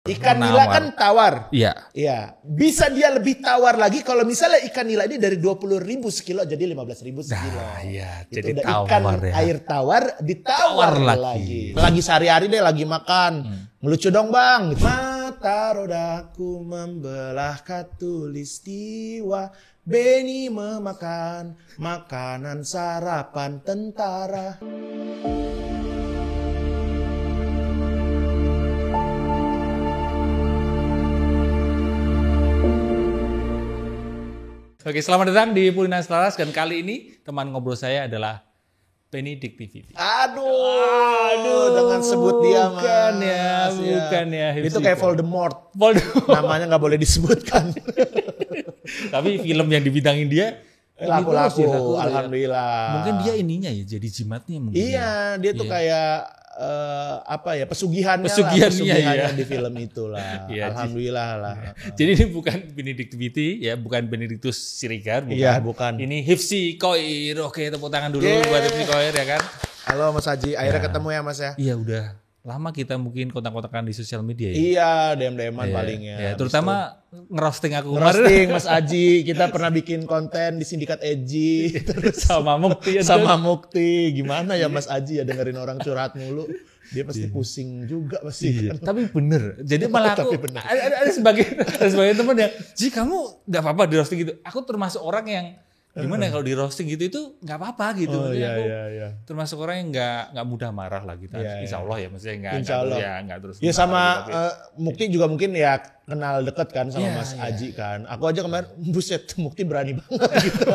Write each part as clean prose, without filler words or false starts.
Ikan nila kan tawar. Iya. Iya. Bisa dia lebih tawar lagi kalau misalnya ikan nila ini dari 20.000 sekilo jadi 15.000 sekilo. Nah, iya. Itu Jadi udah tawar ikan ya. air tawar ditawar lagi. Lagi sehari-hari deh lagi makan. Ngelucu dong bang. Mata rodaku membelah khatulistiwa. Beni memakan makanan sarapan tentara. Oke, selamat datang di Pulinan Selaras dan kali ini teman ngobrol saya adalah Benedict PVV. Aduh, dengan sebut dia mas. Bukan ya. Itu kayak Voldemort. Voldemort. Namanya nggak boleh disebutkan. Tapi film yang dibintangin dia Laku-laku, ya. alhamdulillah. Mungkin dia ininya ya, jadi jimatnya mungkin. Iya, dia tuh kayak pesugihannya ya. di film itulah. Iya, alhamdulillah lah. Jadi ini bukan Benedict PVV ya, bukan Benedictus Siregar, bukan. Iya, bukan. Ini Hifzi Khoir. Oke, tepuk tangan dulu buat Hifzi Khoir ya kan. Halo Mas Haji, akhirnya ketemu ya Mas ya. Iya, udah lama kita mungkin kontak-kontakan di sosial media ya. Iya, DM-an palingnya. Ya, terutama ngerosting aku ngerosting Mas Aji, kita pernah bikin konten di Sindikat Eji sama Mukti. Sama Mukti. Gimana ya Mas Aji ya dengerin orang curhat mulu. Dia pasti pusing juga pasti. Iya, tapi bener. Jadi malah aku ada sebagai teman yang, "Ji, kamu enggak apa-apa di roasting gitu." Aku termasuk orang yang gimana ya kalau di roasting gitu itu nggak apa-apa gitu. Oh, iya, aku iya. termasuk orang yang nggak mudah marah lah gitu. Iya, Insya Allah ya, maksudnya nggak terus. Ya sama gitu, Mukti juga mungkin ya kenal deket kan sama Iya, Mas iya. Aji kan. Aku aja kemarin buset Mukti berani banget gitu.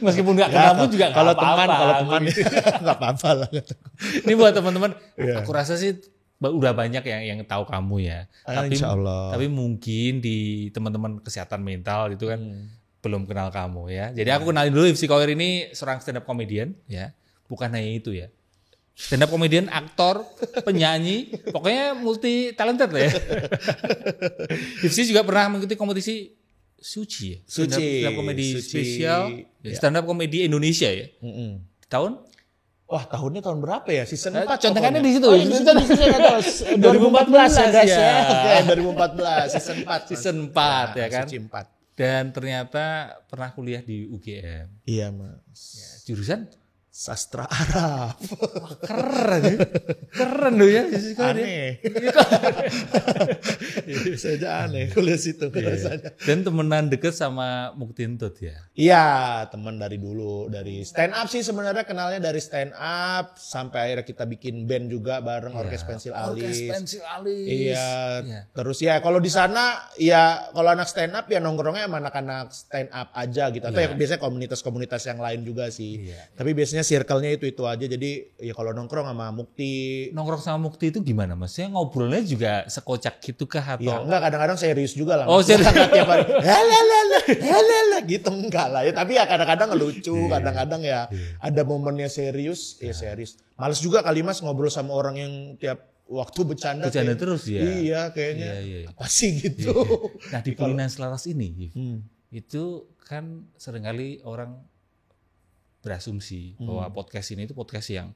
Meskipun nggak kenal pun juga kalau nggak apa-apa. teman nggak apa-apa lah. Ini buat teman-teman, Iya. aku rasa sih udah banyak yang tahu kamu ya. Insya Allah. Tapi mungkin di teman-teman kesehatan mental itu kan belum kenal kamu ya. Jadi aku kenalin dulu, Hifzi Khoir ini seorang stand up comedian ya. Bukan hanya itu ya. Stand up comedian, aktor, penyanyi, pokoknya multi talented ya. Hifzi juga pernah mengikuti kompetisi Suci ya. Stand up comedy spesial, stand up comedy Indonesia ya. Tahun? Wah, tahunnya tahun berapa ya? Season 4. Contekannya di situ. Oh, season 2014 ya guys ya. Oke, 2014 season 4. Season 4 ya kan. Suci 4. Dan ternyata pernah kuliah di UGM. Iya, Mas. Ya, jurusan Sastra Arab. Wah, keren loh ya. Aneh. Saya aneh kuliah situ rasanya. Dan temenan deket sama Mukti Entut ya. Iya, teman dari dulu, dari stand up sih sebenarnya kenalnya dari stand up sampai akhirnya kita bikin band juga bareng Orkes Pensil Alis. Iya. Terus ya kalau di sana ya kalau anak stand up ya nongkrongnya sama anak-anak stand up aja gitu. Atau ya biasanya komunitas-komunitas yang lain juga sih. Iya. Tapi biasanya circle-nya itu aja. Jadi ya kalau nongkrong sama Mukti. Nongkrong sama Mukti itu gimana Mas? Ya ngobrolnya juga sekocak gitu kah atau? Ya enggak, kadang-kadang serius juga lah. Oh, serius. Tiap hari gitu enggak lah ya. Tapi ya kadang-kadang ngelucu, kadang-kadang ya ada momennya serius, ya serius. Males juga kali Mas ngobrol sama orang yang tiap waktu bercanda terus ya. Iya, kayaknya. Iya. Apa sih gitu. Nah, di Pulinan Selaras ini itu kan seringkali orang berasumsi bahwa podcast ini itu podcast yang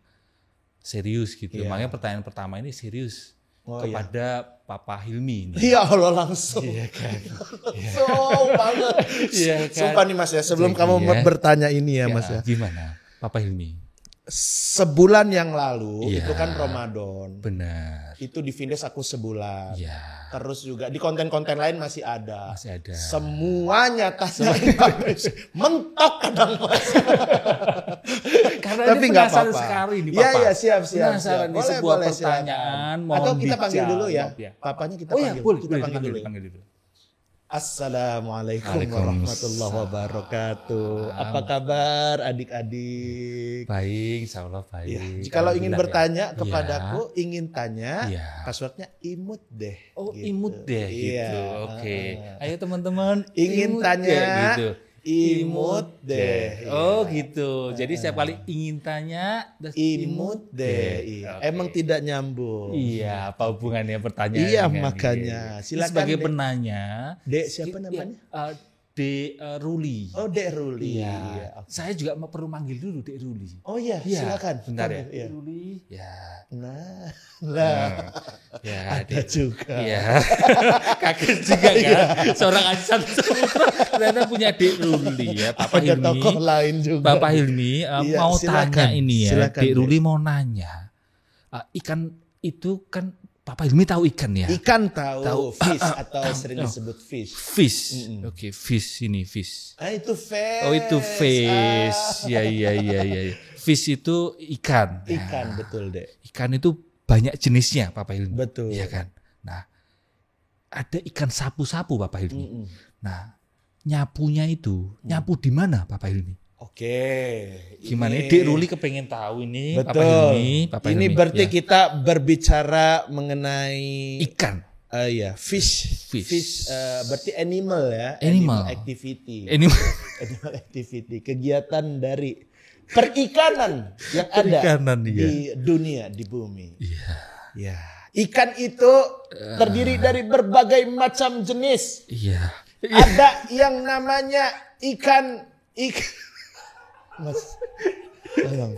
serius gitu. Makanya pertanyaan pertama ini serius kepada Papa Hilmi. Iya Allah langsung. Iya kan. Langsung banget. Iya kan. Sumpah nih Mas ya, sebelum kamu bertanya ini ya Mas ya. Gimana Papa Hilmi? Sebulan yang lalu itu kan Ramadan. Benar. Itu di Vindes aku sebulan. Iya. Terus juga di konten-konten lain masih ada. Masih ada. Semuanya tanyain mentok kadang Mas. Karena tapi ini penasaran sekali nih Papa. Iya siap. Penasaran di sebuah pertanyaan. Atau kita panggil dulu ya. Papanya kita panggil. Boleh, kita panggil dulu. Assalamualaikum warahmatullahi wabarakatuh. Apa kabar adik-adik? Baik, insya Allah baik. Ya, jikalau ingin bertanya kepadaku, ingin tanya, passwordnya imut deh. Oh, gitu. imut deh gitu. Oke. Ayo teman-teman, ingin tanya, gitu. Imut deh. Oh gitu. Jadi setiap kali ingin tanya, imut deh. Iya. Okay. Emang tidak nyambung. Iya, apa hubungannya pertanyaan? Iya makanya. Silakan. Sebagai penanya. Dek siapa namanya? Dek Ruli. Oh, Dek Ruli. Iya. Iya. Saya juga manggil manggil dulu Dek Ruli. Oh iya, silakan. Bentar ya. Iya. Dek Ruli. Ya. Nah. Ya, Ada juga. Iya. Kaget juga kan. Seorang Aziz Saputra ternyata punya Dek Ruli ya. Bapak Ada Hilmi. tokoh lain juga. Bapak Hilmi Iya, mau silakan. tanya ini ya. Silakan, Dek Dek. Ruli mau nanya. Ikan itu kan Bapak Hilmi tahu ikan ya? Ikan tahu, fish atau sering disebut fish. Fish. Oke, fish ini fish. Itu fish. Oh itu fish. Ya. Fish itu ikan. Ikan, Nah, betul, Dek. ikan itu banyak jenisnya Bapak Hilmi. Betul. Iya kan? Nah, ada ikan sapu-sapu Bapak Hilmi. Nah, nyapunya itu, nyapu di mana Bapak Hilmi? Oke. Gimana? Ini- Dek Ruli kepengen tahu ini Bapak Betul. Hilmi. Bapak Ini Hilmi. berarti Ya. kita berbicara mengenai Ikan. ya, fish. Fish. Berarti animal ya. Animal. Activity. Ini Animal activity. Kegiatan dari perikanan yang ada Perikanan, di dunia, di bumi. Iya. Ya. Ikan itu terdiri dari berbagai macam jenis. Iya. Ada yang namanya ikan. Mas, tolong.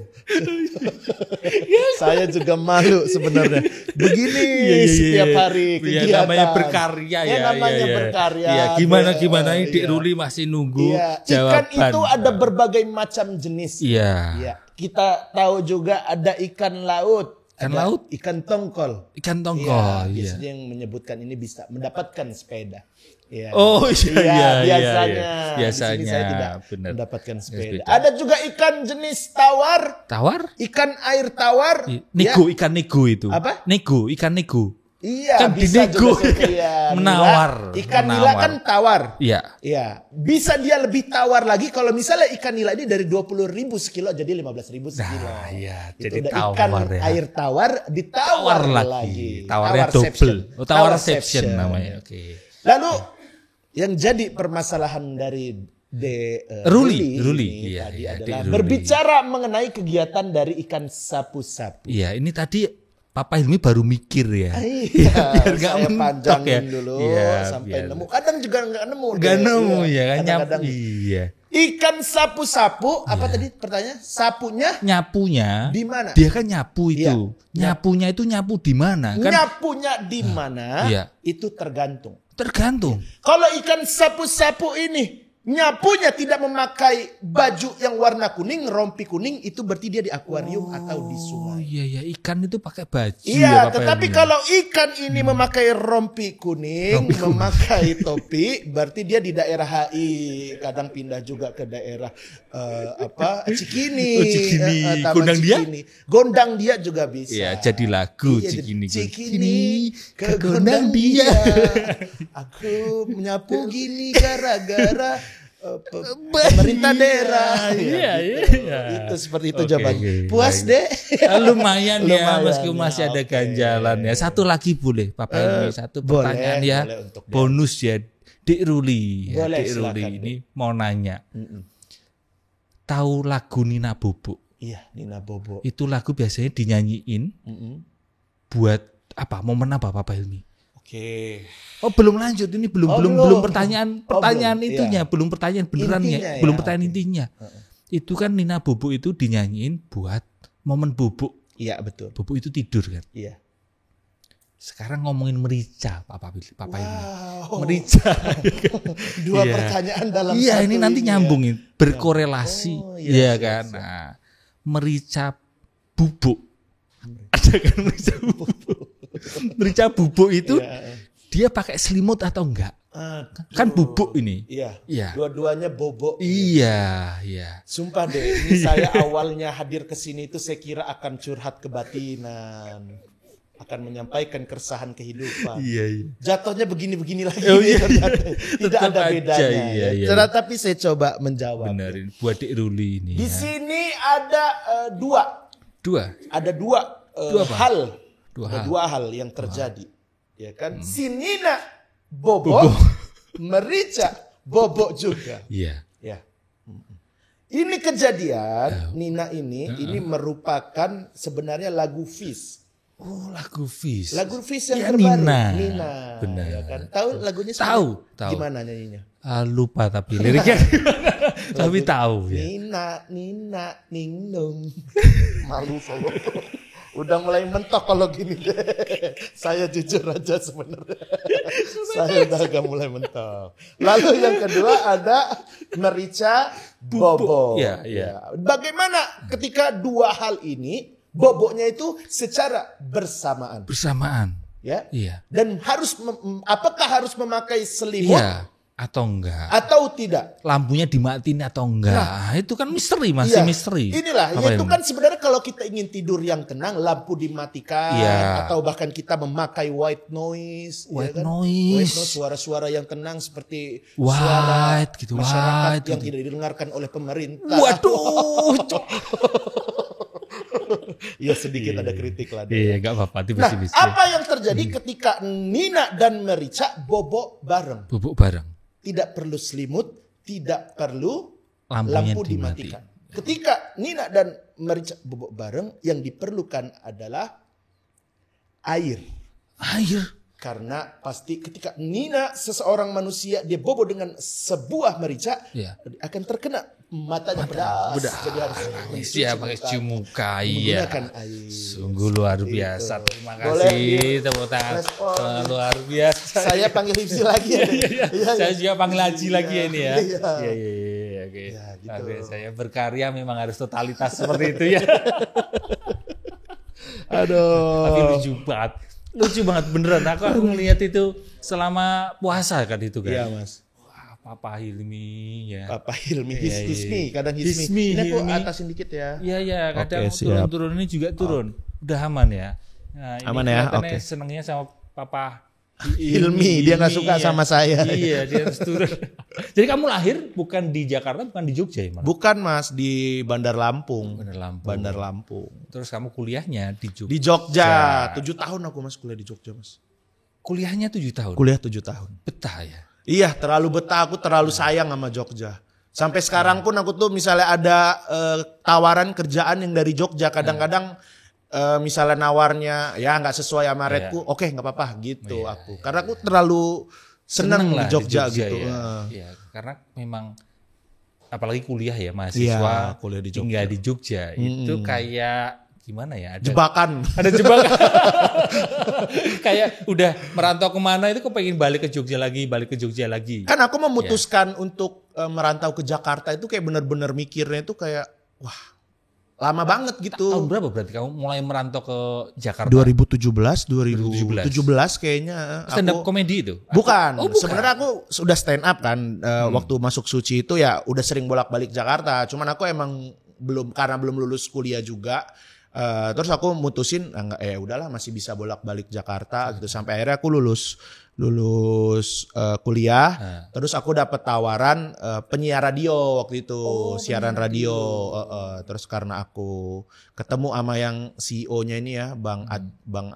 Saya juga malu sebenarnya. Begini setiap hari kegiatan. Ya, namanya berkarya ya. Namanya ya. berkarya. Ya, gimana ini Dek Ruli masih nunggu Iya. jawaban. Ikan itu ada berbagai macam jenis. Iya. Ya. Kita tahu juga ada ikan laut. Ikan ada laut? Ikan tongkol. Ikan Iya, tongkol. Iya. biasanya yang menyebutkan ini bisa mendapatkan sepeda. Iya. Oh iya, biasanya. Di Biasanya sini saya tidak benar. mendapatkan sepeda. Sepeda. Ada juga ikan jenis tawar, Tawar? ikan air tawar. Nego, Ya. ikan nego itu. Apa? Nego, ikan nego. Iya, Kan bisa dinego. juga seperti ya, Menawar. nila. Ikan nila Menawar. kan tawar. Iya. Iya, bisa dia lebih tawar lagi kalau misalnya ikan nila ini dari 20.000 sekilo jadi 15.000 sekilo. Nah, iya, Itu jadi udah tawar ikan ya. air tawar ditawar lagi. Tawarnya Tawarception. double. Oh, tawarception Tawarception. namanya. Oke. Lalu yang jadi permasalahan dari Ruli ini iya, tadi iya, adalah Ruli. berbicara mengenai kegiatan dari ikan sapu-sapu. Iya, ini tadi Papa Hilmi baru mikir ya. Iya, Biar nggak saya mentok panjangin ya. dulu Iya, sampai biar- nemu. Kadang juga nggak nemu. Gak deh. nemu Iya, ya kan kadang-kadang. Iya. Ikan sapu-sapu, apa tadi pertanyaan? Sapunya Nyapunya di mana? dia kan nyapu itu. Iya. Nyapunya itu nyapu di mana? Kan Nyapunya di mana? Iya. Itu tergantung. tergantung. Kalau ikan sapu-sapu ini nyapunya tidak memakai baju yang warna kuning, rompi kuning, itu berarti dia di akuarium atau di Oh sungai. iya ikan itu pakai baju Iya, ya, Papa tetapi Hilmi. kalau ikan ini memakai rompi kuning, memakai topi, berarti dia di daerah HI, kadang pindah juga ke daerah Cikini, Oh, Cikini. Taman Gondang dia? Cikini. Gondang dia juga bisa. Iya, jadi lagu Iya, Cikini. Cikini ke gondang dia. Aku menyapu gini gara-gara pemerintah daerah. Iya, gitu. iya. Itu seperti itu Oke, jawabannya. oke, Puas baik. deh. Lumayan ya, Lumayan meskipun ya, masih ada oke. ganjalan ya. Satu lagi boleh, Papa Hilmi. Satu boleh, pertanyaan ya, boleh untuk dia. bonus ya, Dek Ruli. Ya, Boleh, Dek Ruli silakan, ini mau nanya, Mm-mm. tahu lagu Nina Bobo? Iya, Nina Bobo. Itu lagu biasanya dinyanyiin Mm-mm. buat apa? Momen apa, Papa Hilmi? Oke. Oh belum lanjut ini belum Oh, belum belum. belum pertanyaan Oh, pertanyaan belum, itunya iya. belum pertanyaan benerannya Intinya ya, belum pertanyaan oke. intinya itu kan Nina Bobo itu dinyanyiin buat momen Bobo Iya, betul. Bobo itu tidur kan Iya. sekarang ngomongin merica Papa ini Wow. merica Dua Iya. pertanyaan dalam iya satu ini nanti ya. nyambungin berkorelasi Oh, iya iya, siap, kan siap. nah merica bubuk ada kan merica bubuk merica bubuk itu Iya. dia pakai selimut atau enggak Aduh. kan bubuk ini Iya. Iya. Dua-duanya bobo. iya iya Sumpah deh, ini saya awalnya hadir ke sini itu saya kira akan curhat kebatinan, akan menyampaikan keresahan kehidupan. Iya. Jatuhnya begini-begini lagi. Oh, nih, iya. ternyata. Tidak Tetap ada aja, bedanya. iya, iya. Tapi saya coba menjawab. Benerin buat Dek Ruli ini. Di ya. sini ada dua. Dua. Ada dua, Dua apa? hal. Dua Ada hal. dua hal yang terjadi. Ya kan? Si Nina Bobo, merica Bobo juga. Iya. Ya. Ini kejadian Nina ini merupakan sebenarnya lagu Fish. Oh, lagu Fish. Lagu Fish yang ya, terbaru. Nina. Benar. Ya kan? Tahu lagunya? Tahu. Gimana nyanyinya? Lupa tapi liriknya gimana. Tapi tahu ya. Nina, ningdong. Malu saya. Udah mulai mentok kalau gini deh. Saya jujur aja sebenarnya. Saya udah agak mulai mentok. Lalu yang kedua ada Merica, Bobo. Ya. Bagaimana ketika dua hal ini, boboknya itu secara bersamaan. Ya. Iya. Dan apakah harus memakai selimut? Iya. Atau enggak? Atau tidak? Lampunya dimatiin atau enggak? Nah, itu kan misteri, masih misteri. Inilah, itu kan sebenarnya kalau kita ingin tidur yang tenang, lampu dimatikan, atau bahkan kita memakai white noise, white noise, suara-suara yang tenang seperti suara masyarakat yang tidak didengarkan oleh pemerintah. Waduh. Ya sedikit ada kritik lah. Iya, nggak apa-apa. Apa yang terjadi ketika Nina dan Merica bobok bareng? Tidak perlu selimut, tidak perlu lampu dimatikan. Ketika Nina dan Merica bobok bareng, yang diperlukan adalah air. Karena pasti ketika Nina seseorang manusia dia bobo dengan sebuah merica akan terkena matanya pedas. Jadi harus pakai cuci muka. Menggunakan air. Sungguh luar biasa. Terima kasih tepuk tangan. Luar biasa. Saya panggil Hifzi lagi ya. Saya juga panggil Haji lagi ya ini ya. Iya. Oke. Saya berkarya memang harus totalitas seperti itu ya. Aduh. Tapi lucu banget beneran. Aku ngelihat itu selama puasa kan itu kan. Iya Mas. Wah, Papa Hilmi ya. Papa Hilmi, Hismi, kadang Hismi. Ini aku atasin dikit ya. Iya, kadang turun ini juga turun. Udah aman ya. Nah, aman ya. Oke. Senangnya sama Papa Hilmi, dia nggak suka sama saya. Iya, dia harus turun. Jadi kamu lahir bukan di Jakarta, bukan di Jogja ya? Bukan Mas, di Bandar Lampung. Bandar Lampung. Terus kamu kuliahnya di Jogja? Di Jogja. 7 tahun aku Mas kuliah di Jogja Mas. Kuliahnya 7 tahun? Kuliah 7 tahun. Betah ya? Iya, terlalu betah. Aku terlalu sayang sama Jogja. Sampai sekarang pun aku tuh misalnya ada tawaran kerjaan yang dari Jogja. Kadang-kadang misalnya nawarnya ya nggak sesuai sama redku, oke nggak apa-apa gitu aku. Karena aku terlalu seneng di Jogja gitu. Iya, karena memang apalagi kuliah ya mahasiswa kuliah di Jogja. Tinggal di Jogja itu kayak gimana ya? Jebakan. Ada jebakan. Kayak udah merantau kemana itu kok pengen balik ke Jogja lagi. Kan aku memutuskan untuk merantau ke Jakarta itu kayak bener-bener mikirnya itu kayak wah. Lama banget gitu. Tahun berapa berarti kamu mulai merantau ke Jakarta? 2017 kayaknya. Stand up comedy itu? Bukan. Sebenarnya aku sudah stand up kan. Waktu masuk Suci itu ya udah sering bolak-balik Jakarta. Cuman aku emang karena belum lulus kuliah juga. Terus aku mutusin udahlah masih bisa bolak-balik Jakarta gitu. Sampai akhirnya aku lulus kuliah, terus aku dapat tawaran penyiar radio waktu itu, siaran radio. Terus karena aku ketemu sama yang CEO-nya ini ya, Bang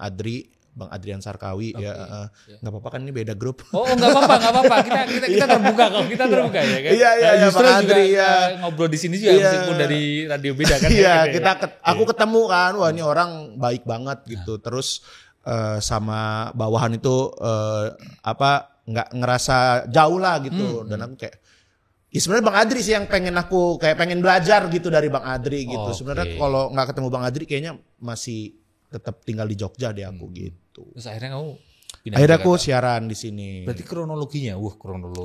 Adrian Sarkawi, nggak apa-apa kan ini beda grup. Nggak apa-apa, kita terbuka kok, kita terbuka ya kan. Iya, justru Bang Adri juga ngobrol di sini juga meskipun dari radio beda kan. Iya, aku ketemu kan, wah ini orang baik banget gitu. Terus sama bawahan itu nggak ngerasa jauh lah gitu. Dan aku kayak sebenarnya Bang Adri sih yang pengen belajar gitu dari Bang Adri gitu. Sebenarnya kalau nggak ketemu Bang Adri kayaknya masih tetap tinggal di Jogja deh aku gitu. Terus akhirnya kamu aku siaran di sini. Berarti kronologinya,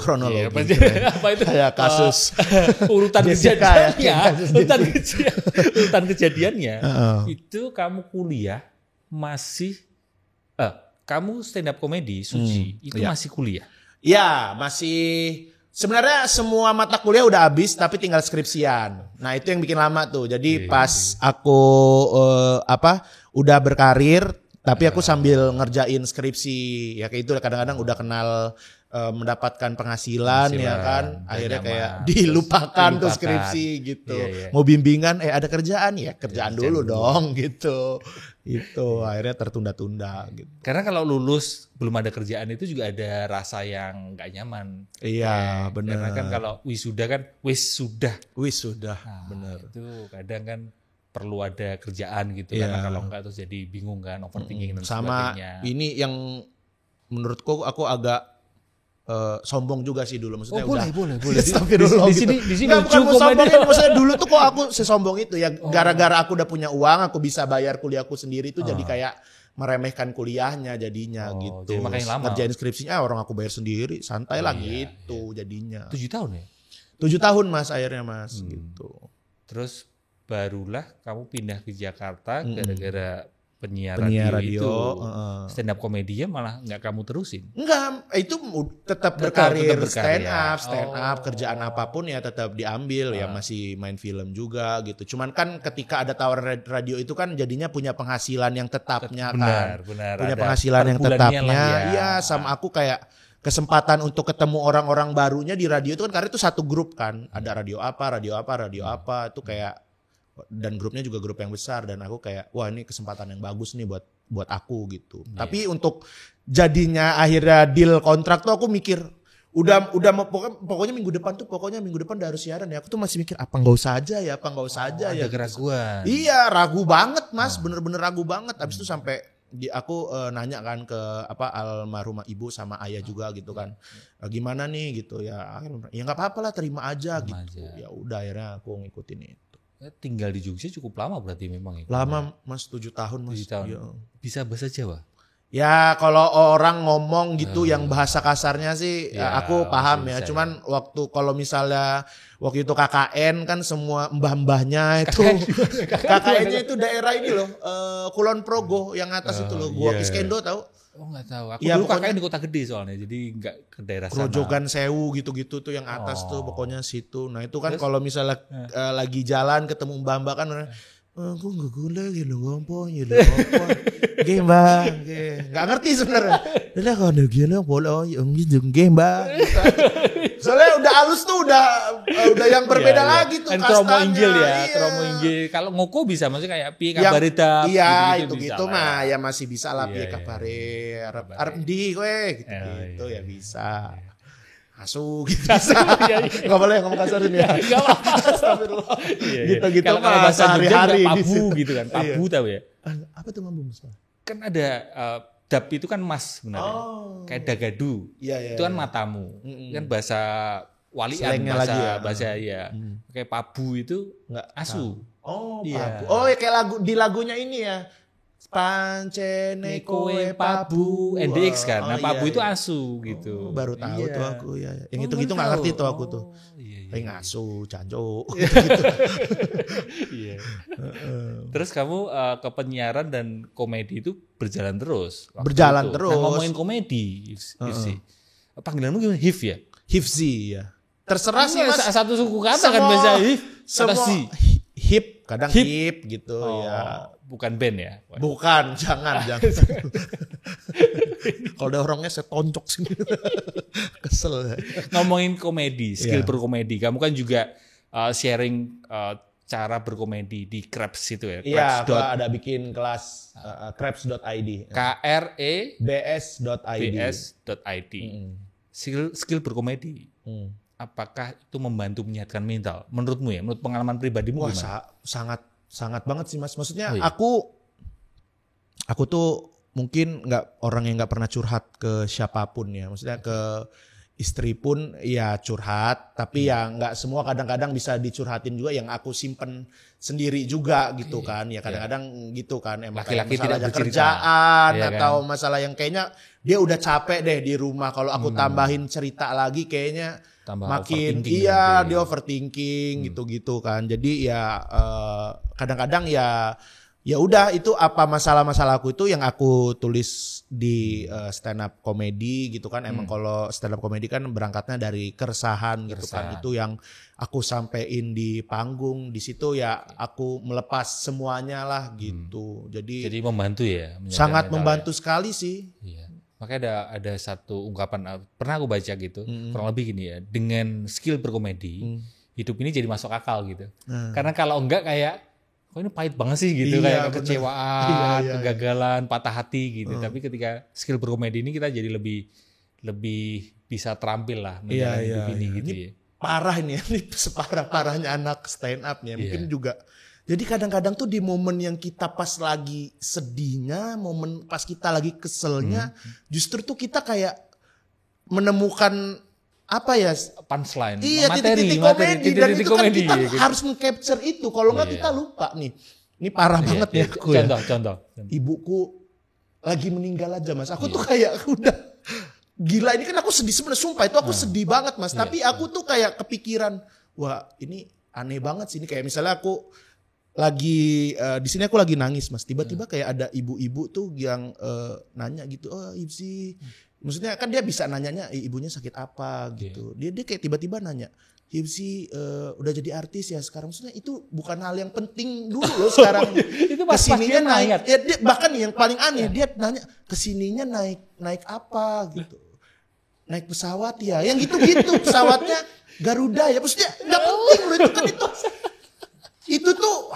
kronologi. Apa itu? Kayak kasus urutan kejadiannya, urutan kejadiannya. Itu kamu kuliah masih kamu stand up comedy Suci itu masih kuliah? Iya, masih. Sebenarnya semua mata kuliah udah habis tapi tinggal skripsian. Nah, itu yang bikin lama tuh. Jadi pas aku udah berkarir tapi aku sambil ngerjain skripsi. Ya kayak itu kadang-kadang udah kenal mendapatkan penghasilan ya kan. Akhirnya kayak dilupakan tuh skripsi gitu. Mau bimbingan ada kerjaan ya kerjaan dulu dong gitu. Itu akhirnya tertunda-tunda gitu. Karena kalau lulus belum ada kerjaan itu juga ada rasa yang nggak nyaman. Iya, benar. Karena kan kalau wisuda kan wis sudah. Nah, benar. Itu kadang kan perlu ada kerjaan gitu karena kalau enggak terus jadi bingung kan, overthinking dan sama sebagainya. ini yang menurutku aku agak sombong juga sih dulu, maksudnya boleh. Astagfirullah Di sini Nggak, bukan mau sombongin, maksudnya dulu tuh kok aku sesombong itu ya, gara-gara aku udah punya uang, aku bisa bayar kuliahku sendiri tuh, jadi kayak meremehkan kuliahnya jadinya gitu. Jadi makanya lama. Ngerjain skripsinya orang aku bayar sendiri, santai lah gitu jadinya. 7 tahun ya? 7 tahun Mas akhirnya Mas gitu. Terus barulah kamu pindah ke Jakarta gara-gara penyiar Penyiar radio itu. radio, Stand up komedinya malah nggak kamu terusin? Enggak, itu tetap berkarir, stand up, kerjaan apapun ya tetap diambil ya, masih main film juga gitu. Cuman kan ketika ada tawaran radio itu kan jadinya punya penghasilan yang tetapnya kan. Benar. Punya Ada penghasilan yang per bulannya tetapnya. lah ya. Iya, sama aku kayak kesempatan untuk ketemu orang-orang barunya di radio itu kan, karena itu satu grup kan. Ada radio apa itu kayak, dan grupnya juga grup yang besar, dan aku kayak wah ini kesempatan yang bagus nih buat aku gitu. Tapi untuk jadinya akhirnya deal kontrak tuh aku mikir udah pokoknya minggu depan udah harus siaran ya. Aku tuh masih mikir apa nggak usah aja ya. Ada keraguan. Iya, ragu banget Mas, bener-bener ragu banget. Habis itu sampai aku nanya kan ke almarhumah ibu sama ayah juga gitu kan, gimana nih gitu ya. Ya nggak apa-apa lah, terima aja gitu. Ya udah akhirnya aku ngikutin itu. Tinggal di Jogja cukup lama berarti memang ya? Lama Mas, 7 tahun Mas. 7 tahun. Ya. Bisa bahasa Jawa? Ya kalau orang ngomong gitu yang bahasa kasarnya sih Ya, aku paham ya. bisa Cuman waktu misalnya waktu itu KKN kan semua mbah-mbahnya itu KKN-nya itu daerah ini loh, Kulon Progo yang atas itu loh, Gua Kiskendo tahu? Oh nggak tahu. Aku Ya, dulu pokoknya KKN di Kota Gede soalnya, jadi nggak ke daerah sana. Grojogan Sewu gitu-gitu tuh yang atas tuh pokoknya situ. Nah itu kan kalau misalnya lagi jalan ketemu mbak-mbak kan, aku nggak gula gitu ngomong game bang, nggak ngerti sebenarnya. Udah kalau gila bola yang gitu game bang. Soalnya udah halus tuh udah yang berbeda lagi tuh kastanya. Kromo Inggil ya, Kromo Inggil. Kalau ngoko bisa, maksudnya kayak pi kabarita. Iya itu mah ya masih bisa lah pi kabare. Arep ndi kowe gitu ya bisa. Asu gitu bisa. Gak boleh ngomong kasar ini ya. Gak apa-apa. Astagfirullah. Gitu Kalau bahasa sehari-hari. Pabu gitu kan. Pabu tahu ya? Apa tuh mambu Mas? Kan ada dap itu kan mas sebenarnya. Kayak dagadu. Iya. Itu kan matamu. Kan bahasa walian, bahasa ya. Kayak pabu itu enggak asu. Oh, pabu. Oh, ya kayak di lagunya ini ya. Pancene kowe pabu NDX kan. Nah, pabu itu asu gitu. Baru tahu tuh aku ya. Yang itu nggak ngerti tuh aku tuh. Kayak asu, canco. Iya. Terus kamu ke penyiaran dan komedi itu berjalan terus. Berjalan terus. Nah, ngomongin komedi, Hifzi. Panggilanmu gimana? Hif ya? Hifzi ya. Terserah sih Mas. Satu suku kata kan biasa Hif. Semua hip, kadang hip gitu ya. Bukan band ya? Bukan, jangan. Kalau ada orangnya saya toncok sini. Kesel. Ngomongin komedi, skill berkomedi. Kamu kan juga sharing cara berkomedi di Krabs itu ya? Iya, aku ada bikin kelas krabs.id. KREBS.id. Skill berkomedi. Apakah itu membantu menyehatkan mental? Menurutmu ya? Menurut pengalaman pribadimu gimana? Sangat banget sih Mas. Maksudnya aku tuh mungkin orang yang nggak pernah curhat ke siapapun ya. Maksudnya ke istri pun ya curhat, tapi ya nggak semua kadang-kadang bisa dicurhatin juga, yang aku simpen sendiri juga gitu kan. Ya kadang-kadang gitu kan, emang laki-laki masalah tidak kerjaan ya, atau kan? masalah yang kayaknya dia udah capek deh di rumah. Kalau aku tambahin cerita lagi kayaknya makin dia overthinking gitu-gitu kan. Jadi ya kadang-kadang ya udah, itu apa masalah-masalahku itu yang aku tulis di stand up comedy gitu kan. Emang kalau stand up comedy kan berangkatnya dari keresahan gitu kan. Itu yang aku sampein di panggung. Di situ ya aku melepas semuanya lah gitu. Jadi membantu ya. Sangat membantu sekali sih. Iya. Makanya ada satu ungkapan, pernah aku baca gitu, kurang lebih gini ya, dengan skill berkomedi, hidup ini jadi masuk akal gitu. Karena kalau enggak kayak, kok ini pahit banget sih gitu, kayak kekecewaan, kegagalan, patah hati gitu. Tapi ketika skill berkomedi ini kita jadi lebih bisa terampil lah menjalani hidup ini gitu ya. Parah ini separah-parahnya anak stand up nya. Mungkin juga Jadi kadang-kadang tuh di momen yang kita pas lagi sedihnya, momen pas kita lagi keselnya, justru tuh kita kayak menemukan apa ya? Punchline, Iya, materi, komedi. Dan itu kan komedi, kita gitu. harus meng-capture itu. Kalau nggak kita lupa nih. Ini parah banget ya aku ya. Contoh. Ibuku lagi meninggal aja Mas. Aku tuh kayak udah gila, ini kan aku sedih sebenarnya, sumpah itu aku sedih banget Mas. Tapi aku tuh kayak kepikiran, wah ini aneh banget sih. Ini kayak misalnya aku lagi di sini aku lagi nangis Mas. Tiba-tiba kayak ada ibu-ibu tuh yang nanya gitu, oh Ibsi, maksudnya kan dia bisa nanyanya ibunya sakit apa gitu. Dia kayak tiba-tiba nanya, Ibsi udah jadi artis ya sekarang. Maksudnya itu bukan hal yang penting dulu loh sekarang. Itu kesininya naik. Ya, bahkan yang paling aneh dia nanya kesininya naik apa gitu. Naik pesawat ya, yang gitu-gitu pesawatnya Garuda ya. Maksudnya nggak penting loh itu kan itu tuh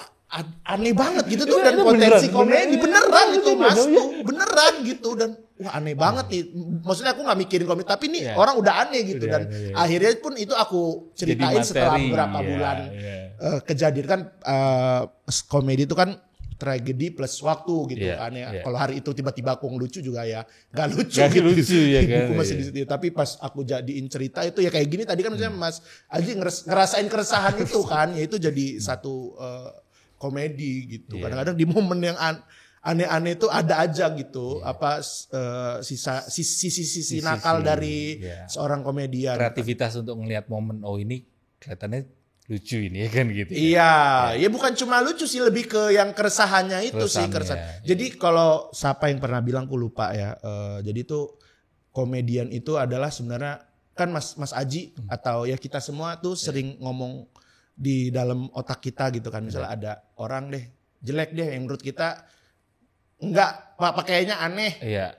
aneh banget gitu tuh, dan potensi komedi beneran itu Mas tuh beneran gitu, dan wah aneh banget nih. Maksudnya aku nggak mikirin komedi, tapi nih orang udah aneh gitu, dan akhirnya pun itu aku ceritain setelah beberapa bulan kejadian kan. Komedi itu kan tragedi plus waktu gitu kan ya. Kalau hari itu tiba-tiba aku ngelucu juga ya gak lucu gitu. Lucu ya kan. Aku masih di situ. Tapi pas aku jadiin cerita itu ya kayak gini tadi kan, misalnya Mas Aji ngerasain keresahan itu kan, ya itu jadi satu komedi gitu. Kadang-kadang di momen yang aneh-aneh itu ada aja gitu apa sisi nakal dari seorang komedian. Kreativitas untuk ngelihat momen, oh ini kelihatannya lucu ini ya kan gitu. Iya, ya bukan cuma lucu sih, lebih ke yang keresahannya itu sih. Jadi kalau siapa yang pernah bilang, aku lupa ya. Jadi tuh komedian itu adalah sebenarnya kan Mas Aji atau ya kita semua tuh sering ngomong di dalam otak kita gitu kan. Misalnya ada orang deh jelek deh yang menurut kita enggak, pakaiannya aneh. Iya.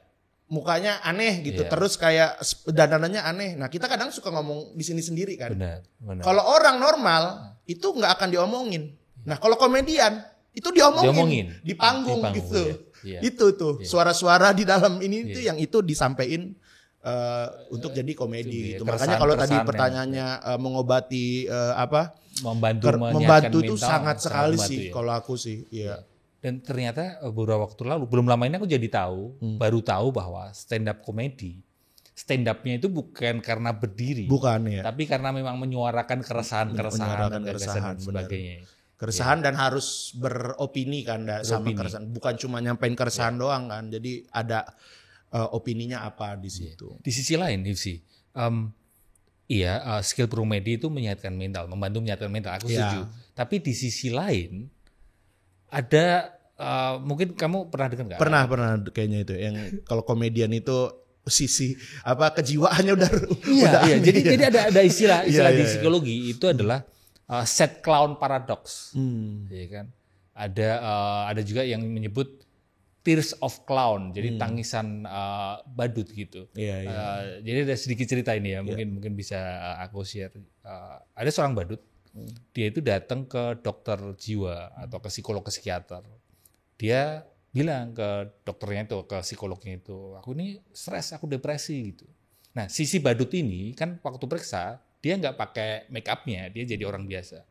Mukanya aneh gitu, terus kayak dandanannya aneh. Nah kita kadang suka ngomong di sini sendiri kan. Benar. Kalau orang normal itu nggak akan diomongin. Nah kalau komedian itu diomongin di panggung gitu. Itu tuh suara-suara di dalam ini itu yang itu disampaikan untuk jadi komedi gitu. Makanya kalau tadi pertanyaannya mengobati membantu itu sangat sekali sih kalau aku sih. Iya. Dan ternyata beberapa waktu lalu, belum lama ini aku jadi baru tahu bahwa stand up nya itu bukan karena berdiri. Bukan ya. Tapi karena memang menyuarakan keresahan dan sebagainya. Keresahan dan harus beropini kan sama keresahan. Bukan cuma nyampein keresahan doang kan. Jadi ada opininya apa di situ. Di sisi lain, Hifsi, skill promedi itu menyehatkan mental, membantu menyehatkan mental. Aku setuju. Tapi di sisi lain, ada mungkin kamu pernah dengar nggak? Pernah kayaknya itu yang kalau komedian itu sisi kejiwaannya udah jadi ada istilah di psikologi itu adalah sad clown paradox, ya kan? Ada juga yang menyebut tears of clown, jadi tangisan badut gitu. Jadi ada sedikit cerita ini ya, mungkin bisa aku share. Ada seorang badut. Dia itu datang ke dokter jiwa atau ke psikolog, ke psikiater. Dia bilang ke dokternya itu, ke psikolognya itu, aku ini stres, aku depresi gitu. Nah, sisi badut ini kan waktu periksa dia nggak pakai make up-nya, dia jadi orang biasa.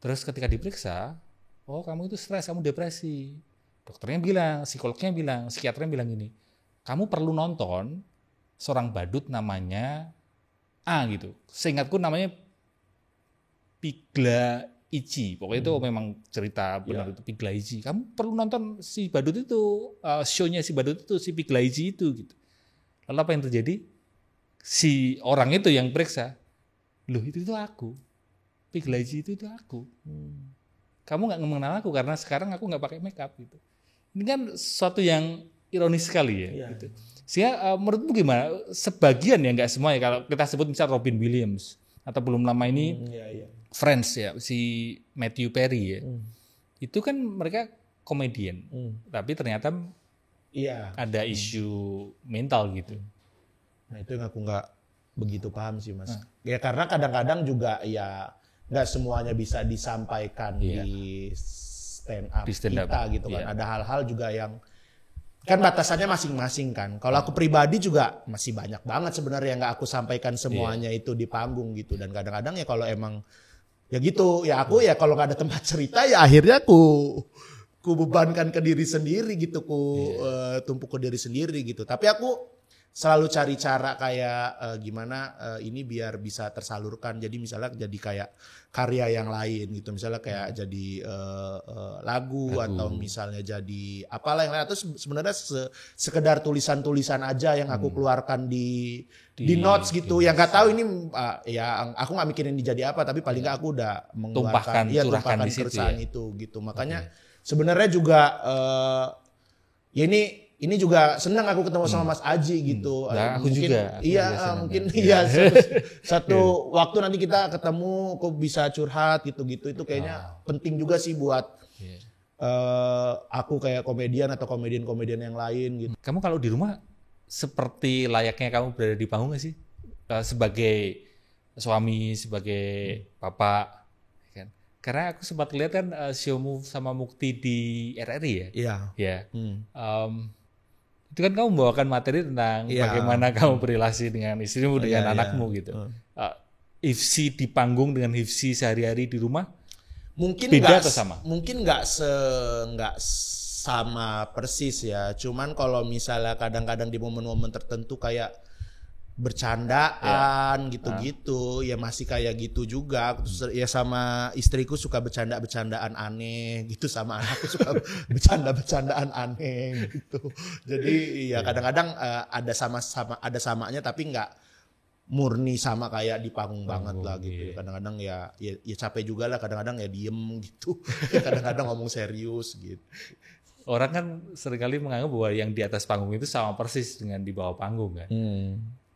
Terus ketika diperiksa, oh kamu itu stres, kamu depresi. Dokternya bilang, psikolognya bilang, psikiaternya bilang gini, kamu perlu nonton seorang badut namanya A gitu. Seingatku namanya Pigla Ichi, pokoknya itu memang cerita benar itu Pigla Ichi. Kamu perlu nonton si badut itu, show-nya si badut itu, si Pigla Ichi itu gitu. Lalu apa yang terjadi? Si orang itu yang periksa, loh itu aku, Pigla Ichi itu aku. Kamu nggak mengenal aku karena sekarang aku nggak pakai makeup gitu. Ini kan sesuatu yang ironis sekali ya. Gitu. Sehingga menurutmu gimana? Sebagian ya, nggak semua ya. Kalau kita sebut misal Robin Williams atau belum lama ini. Friends ya, si Matthew Perry ya, itu kan mereka komedian, tapi ternyata ada isu mental gitu. Nah itu yang aku nggak begitu paham sih Mas. Ya karena kadang-kadang juga ya nggak semuanya bisa disampaikan di stand up kita gitu kan. Ada hal-hal juga yang kan batasannya masing-masing kan. Kalau aku pribadi juga masih banyak banget sebenarnya yang nggak aku sampaikan semuanya itu di panggung gitu. Dan kadang-kadang ya kalau emang ya gitu. Ya aku ya kalau nggak ada tempat cerita ya akhirnya ku bebankan ke diri sendiri gitu, tumpuk ke diri sendiri gitu. Tapi aku selalu cari cara kayak gimana ini biar bisa tersalurkan. Jadi misalnya jadi kayak karya yang lain gitu. Misalnya kayak jadi lagu atau misalnya jadi apalah yang lain. Atau sebenarnya sekedar tulisan-tulisan aja yang aku keluarkan di notes gitu. Yang nggak tahu ini ya aku nggak mikirin ini jadi apa. Tapi paling nggak aku udah mengeluarkan tumpahkan keresahan itu gitu. Makanya sebenarnya juga ya ini juga senang aku ketemu sama Mas Aji gitu. Nah, aku mungkin, juga. Mungkin iya satu waktu nanti kita ketemu kok bisa curhat gitu-gitu. Itu kayaknya penting juga sih buat aku kayak komedian atau komedian-komedian yang lain gitu. Kamu kalau di rumah seperti layaknya kamu berada di panggung nggak sih? Sebagai suami, sebagai bapak. Karena aku sempat lihat kan showmu sama Mukti di RRI ya. Iya. Ya. Itu kan kamu membawakan materi tentang bagaimana kamu berrelasi dengan istrimu, dengan anakmu gitu. Hifzi di panggung dengan Hifzi sehari-hari di rumah mungkin beda atau sama? Mungkin nggak sama persis ya. Cuman kalau misalnya kadang-kadang di momen-momen tertentu kayak bercandaan gitu-gitu ya masih kayak gitu juga. Terus ya sama istriku suka bercandaan aneh gitu, sama anakku suka bercandaan aneh gitu. Jadi ya kadang-kadang ada ada samanya tapi nggak murni sama kayak di panggung banget lah gitu. Kadang-kadang ya capek juga lah, kadang-kadang ya diem gitu. Kadang-kadang ngomong serius gitu. Orang kan seringkali menganggap bahwa yang di atas panggung itu sama persis dengan di bawah panggung kan.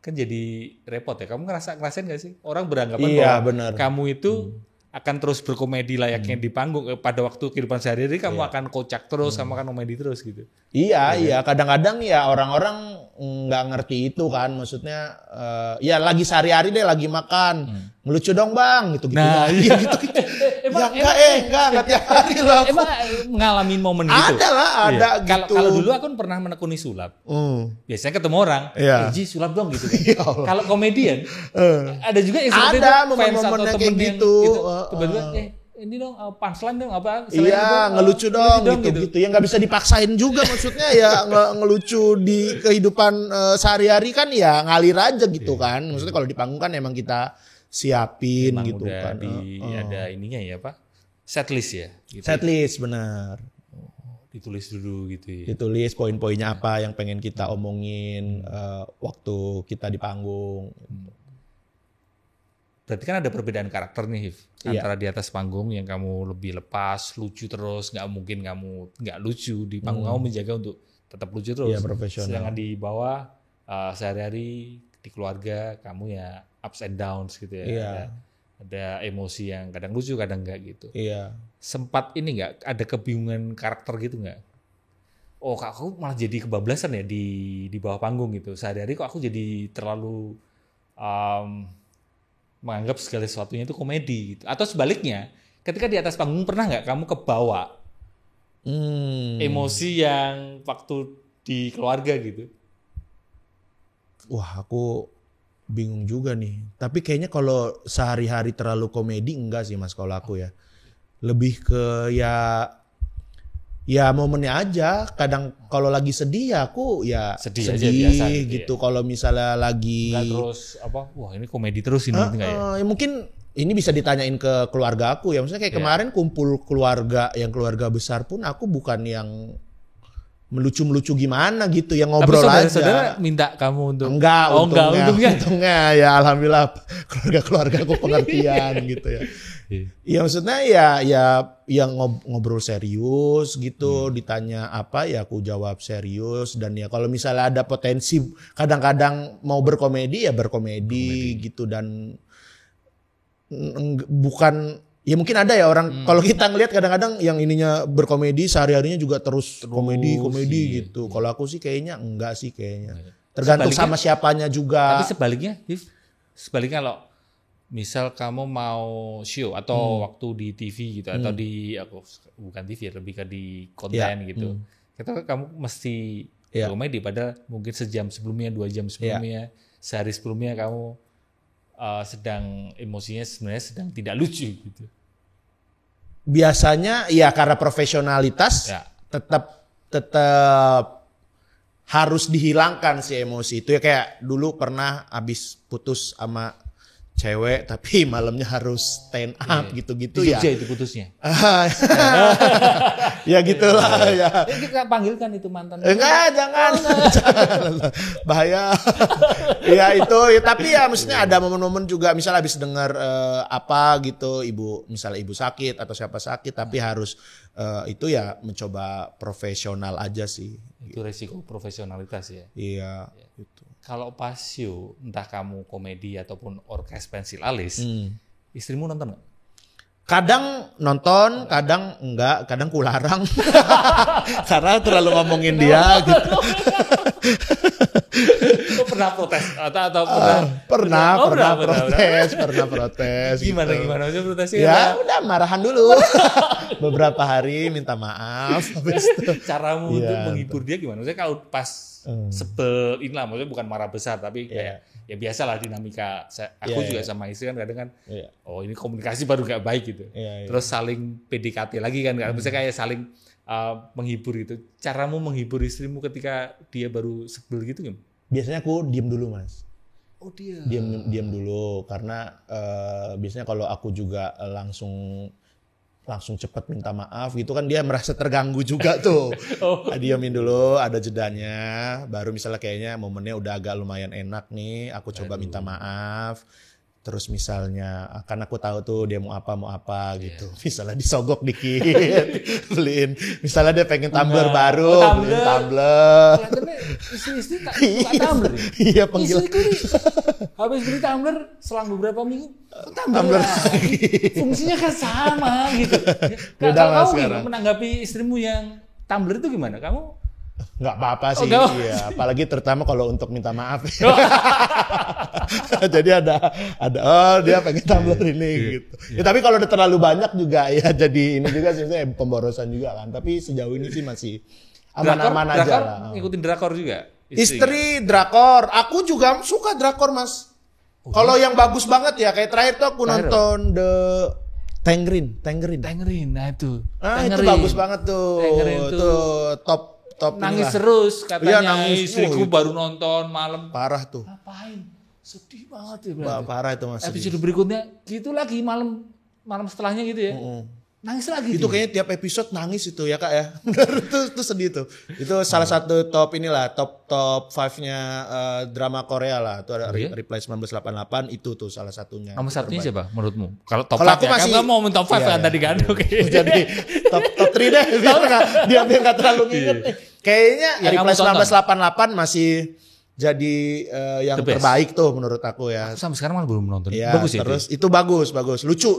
Kan jadi repot ya. Kamu ngerasain gak sih? Orang beranggapan bahwa kamu itu akan terus berkomedi layaknya di panggung. Pada waktu kehidupan sehari-hari kamu akan kocak terus, kamu akan komedi terus gitu. Iya. Kadang-kadang ya orang-orang nggak ngerti itu kan. Maksudnya ya lagi sehari-hari deh, lagi makan. Ngelucu dong bang, gitu-gitu. Nah, iya gitu. Enggak tiap hari loh. Emang ngalamin momen gitu? Ada gitu. Kalau dulu aku pernah menekuni sulap. Biasanya ketemu orang, Ji sulap dong gitu kan. Kalau komedian, ada juga yang seperti itu, fans atau temen yang gitu. Tiba-tiba, ini dong punchline dong apa? Iya, ngelucu dong gitu. Ya nggak bisa dipaksain juga maksudnya ya ngelucu di kehidupan sehari-hari kan ya ngalir aja gitu kan. Maksudnya kalau di panggung kan emang kita siapin memang gitu kan. Ada ininya ya Pak. Setlist ya. Gitu. Setlist benar. Ditulis dulu gitu ya. Ditulis poin-poinnya apa yang pengen kita omongin waktu kita di panggung. Berarti kan ada perbedaan karakter nih Hif. Antara di atas panggung yang kamu lebih lepas, lucu terus, nggak mungkin kamu nggak lucu di panggung. Kamu menjaga untuk tetap lucu terus. Iya, profesional. Sedangkan di bawah sehari-hari di keluarga kamu ya ups and downs gitu ya. Iya. Ada emosi yang kadang lucu, kadang enggak gitu. Iya. Sempat ini nggak ada kebingungan karakter gitu nggak? Oh, kak aku malah jadi kebablasan ya di bawah panggung gitu. Sehari-hari kok aku jadi terlalu menganggap segala sesuatunya itu komedi gitu. Atau sebaliknya, ketika di atas panggung pernah nggak kamu kebawa emosi yang waktu di keluarga gitu? Wah, aku bingung juga nih. Tapi kayaknya kalau sehari-hari terlalu komedi enggak sih Mas kalau aku ya. Lebih ke ya momennya aja. Kadang kalau lagi sedih ya aku ya sedih aja, biasa gitu. Kalau misalnya lagi nggak terus apa? Wah, ini komedi terus ini enggak ya? Mungkin ini bisa ditanyain ke keluarga aku ya. Maksudnya kayak kemarin kumpul keluarga besar pun aku bukan yang melucu-melucu gimana gitu, yang ngobrol aja. Tapi saudara minta kamu untuk enggak, untungnya ya alhamdulillah keluarga aku pengertian gitu ya. Ya maksudnya ya ngobrol serius gitu, ditanya apa ya aku jawab serius, dan ya kalau misalnya ada potensi kadang-kadang mau berkomedi ya berkomedi gitu, dan bukan ya mungkin ada ya orang kalau kita ngelihat kadang-kadang yang ininya berkomedi sehari-harinya juga terus komedi gitu. Kalau aku sih kayaknya enggak sih kayaknya. Tergantung sama siapanya juga. Tapi sebaliknya kalau misal kamu mau show atau waktu di TV gitu atau bukan TV lebih ke di konten gitu. Kamu mesti komedi padahal mungkin sejam sebelumnya, 2 jam sebelumnya, sehari sebelumnya kamu sedang emosinya sebenarnya sedang tidak lucu gitu. Biasanya ya karena profesionalitas Ya. tetap harus dihilangkan si emosi itu ya. Kayak dulu pernah abis putus sama cewek tapi malamnya harus stand up gitu-gitu Di ya. Jogja itu putusnya. Ya gitulah ya. Kita panggilkan itu mantan. Enggak, jangan. Bahaya. Ya itu ya, tapi ya maksudnya ada momen-momen juga misalnya habis dengar apa gitu misalnya ibu sakit atau siapa sakit tapi harus itu ya mencoba profesional aja sih. Itu resiko profesionalitas ya. Iya gitu. Kalau pas show, entah kamu komedi ataupun orkes pensil alis, istrimu nonton nggak? Kadang nonton, kadang enggak, kadang kularang. Karena terlalu ngomongin dia gitu. Kok pernah protes atau Pernah protes. Gimana gitu. maksudnya protesnya? Ya udah marahan dulu. Beberapa hari minta maaf. Habis itu. Caramu Iya, untuk menghibur dia gimana? Maksudnya kalau pas sebel inilah, maksudnya bukan marah besar tapi kayak ya biasalah dinamika. Aku juga sama istri kan kadang kan, oh ini komunikasi baru gak baik gitu. Terus saling PDKT lagi kan, maksudnya kayak saling menghibur gitu. Caramu menghibur istrimu ketika dia baru sebel gitu gimana? Biasanya aku diem dulu mas. Oh dia. Diem dulu karena biasanya kalau aku juga langsung cepat minta maaf gitu kan dia merasa terganggu juga tuh. Diamin dulu, ada jedanya, baru misalnya kayaknya momennya udah agak lumayan enak nih, aku coba minta maaf. Terus misalnya kan aku tahu tuh dia mau apa gitu. Misalnya disogok dikit, beliin. Misalnya dia pengen tumbler baru, beliin tumbler. Istri tak buka tumbler. Iya panggil. Istriku nih habis beli tumbler selang beberapa minggu tumbler lagi. Fungsinya kan sama gitu. Beda Kalau kamu sekarang. menanggapi istrimu yang tumbler itu gimana? Kamu Nggak apa-apa sih, iya. Apalagi terutama kalau untuk minta maaf. Jadi ada dia pengen tumbler ini gitu. Ya tapi kalau udah terlalu banyak juga ya jadi ini juga sebenarnya pemborosan juga kan. Tapi sejauh ini sih masih aman-aman aja lah. Ngikutin drakor juga? Istri drakor, aku juga suka drakor mas. Kalau yang bagus banget ya kayak terakhir tuh aku nonton The Tangerine. Nah itu. Itu bagus banget tuh. Itu top nangis inilah. Terus katanya nangis. istriku baru nonton malam. Parah tuh. Ngapain? Sedih banget ya berarti. Parah itu mas. Episode berikutnya gitu lagi malam setelahnya gitu ya. Nangis lagi. Itu kayaknya tiap episode nangis itu ya kak ya. itu sedih tuh. Itu salah satu top 5-nya drama Korea lah. Itu ada Reply 1988 itu tuh salah satunya. Nomor satunya siapa menurutmu? Kalau top 5 aku ya? masih Kamu mau top 5 kan tadi kan? Jadi top 3 deh biar nggak terlalu nginget. Kayaknya Reply 1988 masih jadi yang terbaik tuh menurut aku ya. Aku sampai sekarang malah belum nonton. Ya, bagus ya. Terus itu bagus. Lucu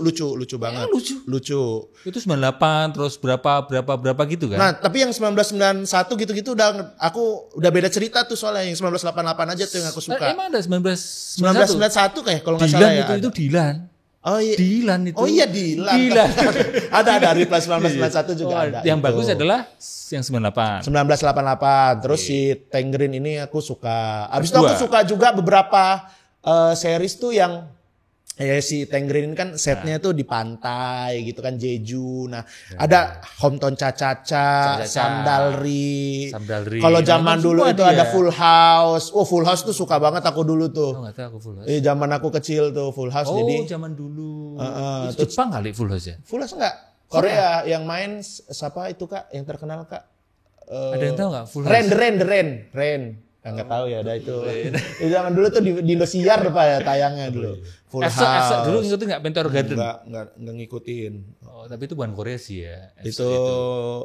banget. Lucu. Itu 98 terus berapa gitu kan? Nah, tapi yang 1991 gitu-gitu aku udah beda cerita tuh soalnya yang 1988 aja tuh yang aku suka. Emang ada 1991 kayak kalau nggak salah ya. Itu Dilan. Oh iya. Dilan itu. Oh iya Dilan. ada Reply 1991 juga ada. Yang bagus adalah yang 98. 1988. Terus si Tangerine ini aku suka. Abis itu aku suka juga beberapa series tuh yang si Tangerine ini kan setnya tuh di pantai gitu kan, Jeju. Nah, ada Hometown Cha-Cha-Cha, Samdalri. Kalau zaman dulu itu ada Full House. Oh, Full House tuh suka banget aku dulu tuh. Oh, enggak tahu aku Full House. Zaman aku kecil tuh Full House jadi. Zaman dulu. Itu Jepang kali Full House ya? Full House enggak? Korea yang main siapa itu Kak yang terkenal Kak? Ada yang tahu enggak Full House? Ren. Enggak tahu ya ada itu. Zaman dulu tuh di Indosiar Pak ya tayangnya dulu. Full House. Dulu ngikutin enggak Mentor Garden? Enggak ngikutin. Oh, tapi itu bukan Korea sih ya. Itu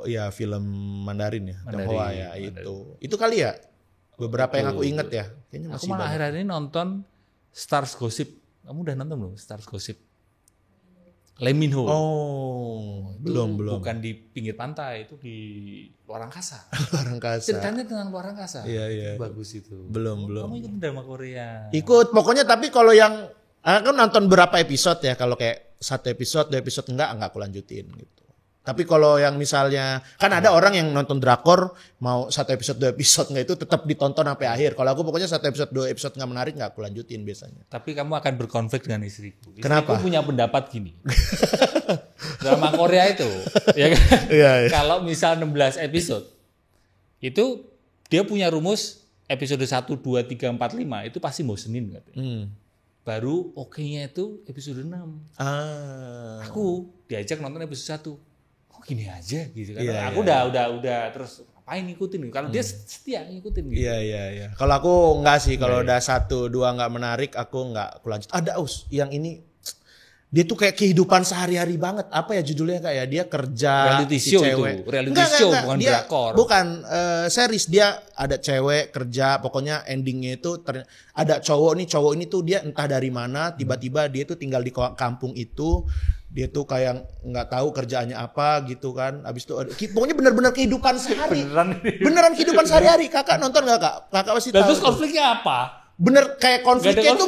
ya film Mandarin ya, Tionghoa ya itu. Itu kali ya. Beberapa yang aku inget ya. Kayaknya masih aku malah akhir-akhir ini nonton Stars Gossip. Kamu udah nonton belum Stars Gossip? Lee Min Ho. Oh, belum. Bukan di pinggir pantai, itu di luar angkasa. Luar angkasa. Ceritanya tentang luar angkasa. Iya. Bagus itu. Belum. Kamu ikut drama Korea? Ikut, pokoknya tapi kalau yang aku nonton berapa episode ya, kalau kayak 1 episode, 2 episode enggak aku lanjutin gitu. Tapi kalau yang misalnya kan ada orang yang nonton drakor mau 1 episode 2 episode nggak itu tetap ditonton sampai akhir. Kalau aku pokoknya 1 episode 2 episode nggak menarik nggak aku lanjutin biasanya. Tapi kamu akan berkonflik dengan istriku. Kenapa? Istriku punya pendapat gini. Drama Korea itu, ya kan? Iya. Kalau misal 16 episode, itu dia punya rumus episode 1, 2, 3, 4, 5 itu pasti bosenin katanya. Baru oke-nya itu episode 6. Aku diajak nonton episode 1. Kok gini aja gitu kan. Aku udah terus ngapain ngikutin. Kalau dia setia ngikutin gitu. Iya. Kalau aku enggak sih, kalau udah 1, 2 enggak menarik aku lanjut. Ada yang ini dia tuh kayak kehidupan sehari-hari banget. Apa ya judulnya kayak dia kerja reality show cewek. Itu. Reality show bukan dia, drakor. Bukan series, dia ada cewek kerja, pokoknya endingnya itu ada cowok ini tuh dia entah dari mana tiba-tiba dia tuh tinggal di kampung itu. Dia tuh kayak nggak tahu kerjaannya apa gitu kan. Abis itu pokoknya benar-benar kehidupan sehari. Beneran kehidupan sehari-hari. Kakak nonton nggak kak? Kakak pasti tahu. Terus konfliknya apa? Bener kayak konfliknya itu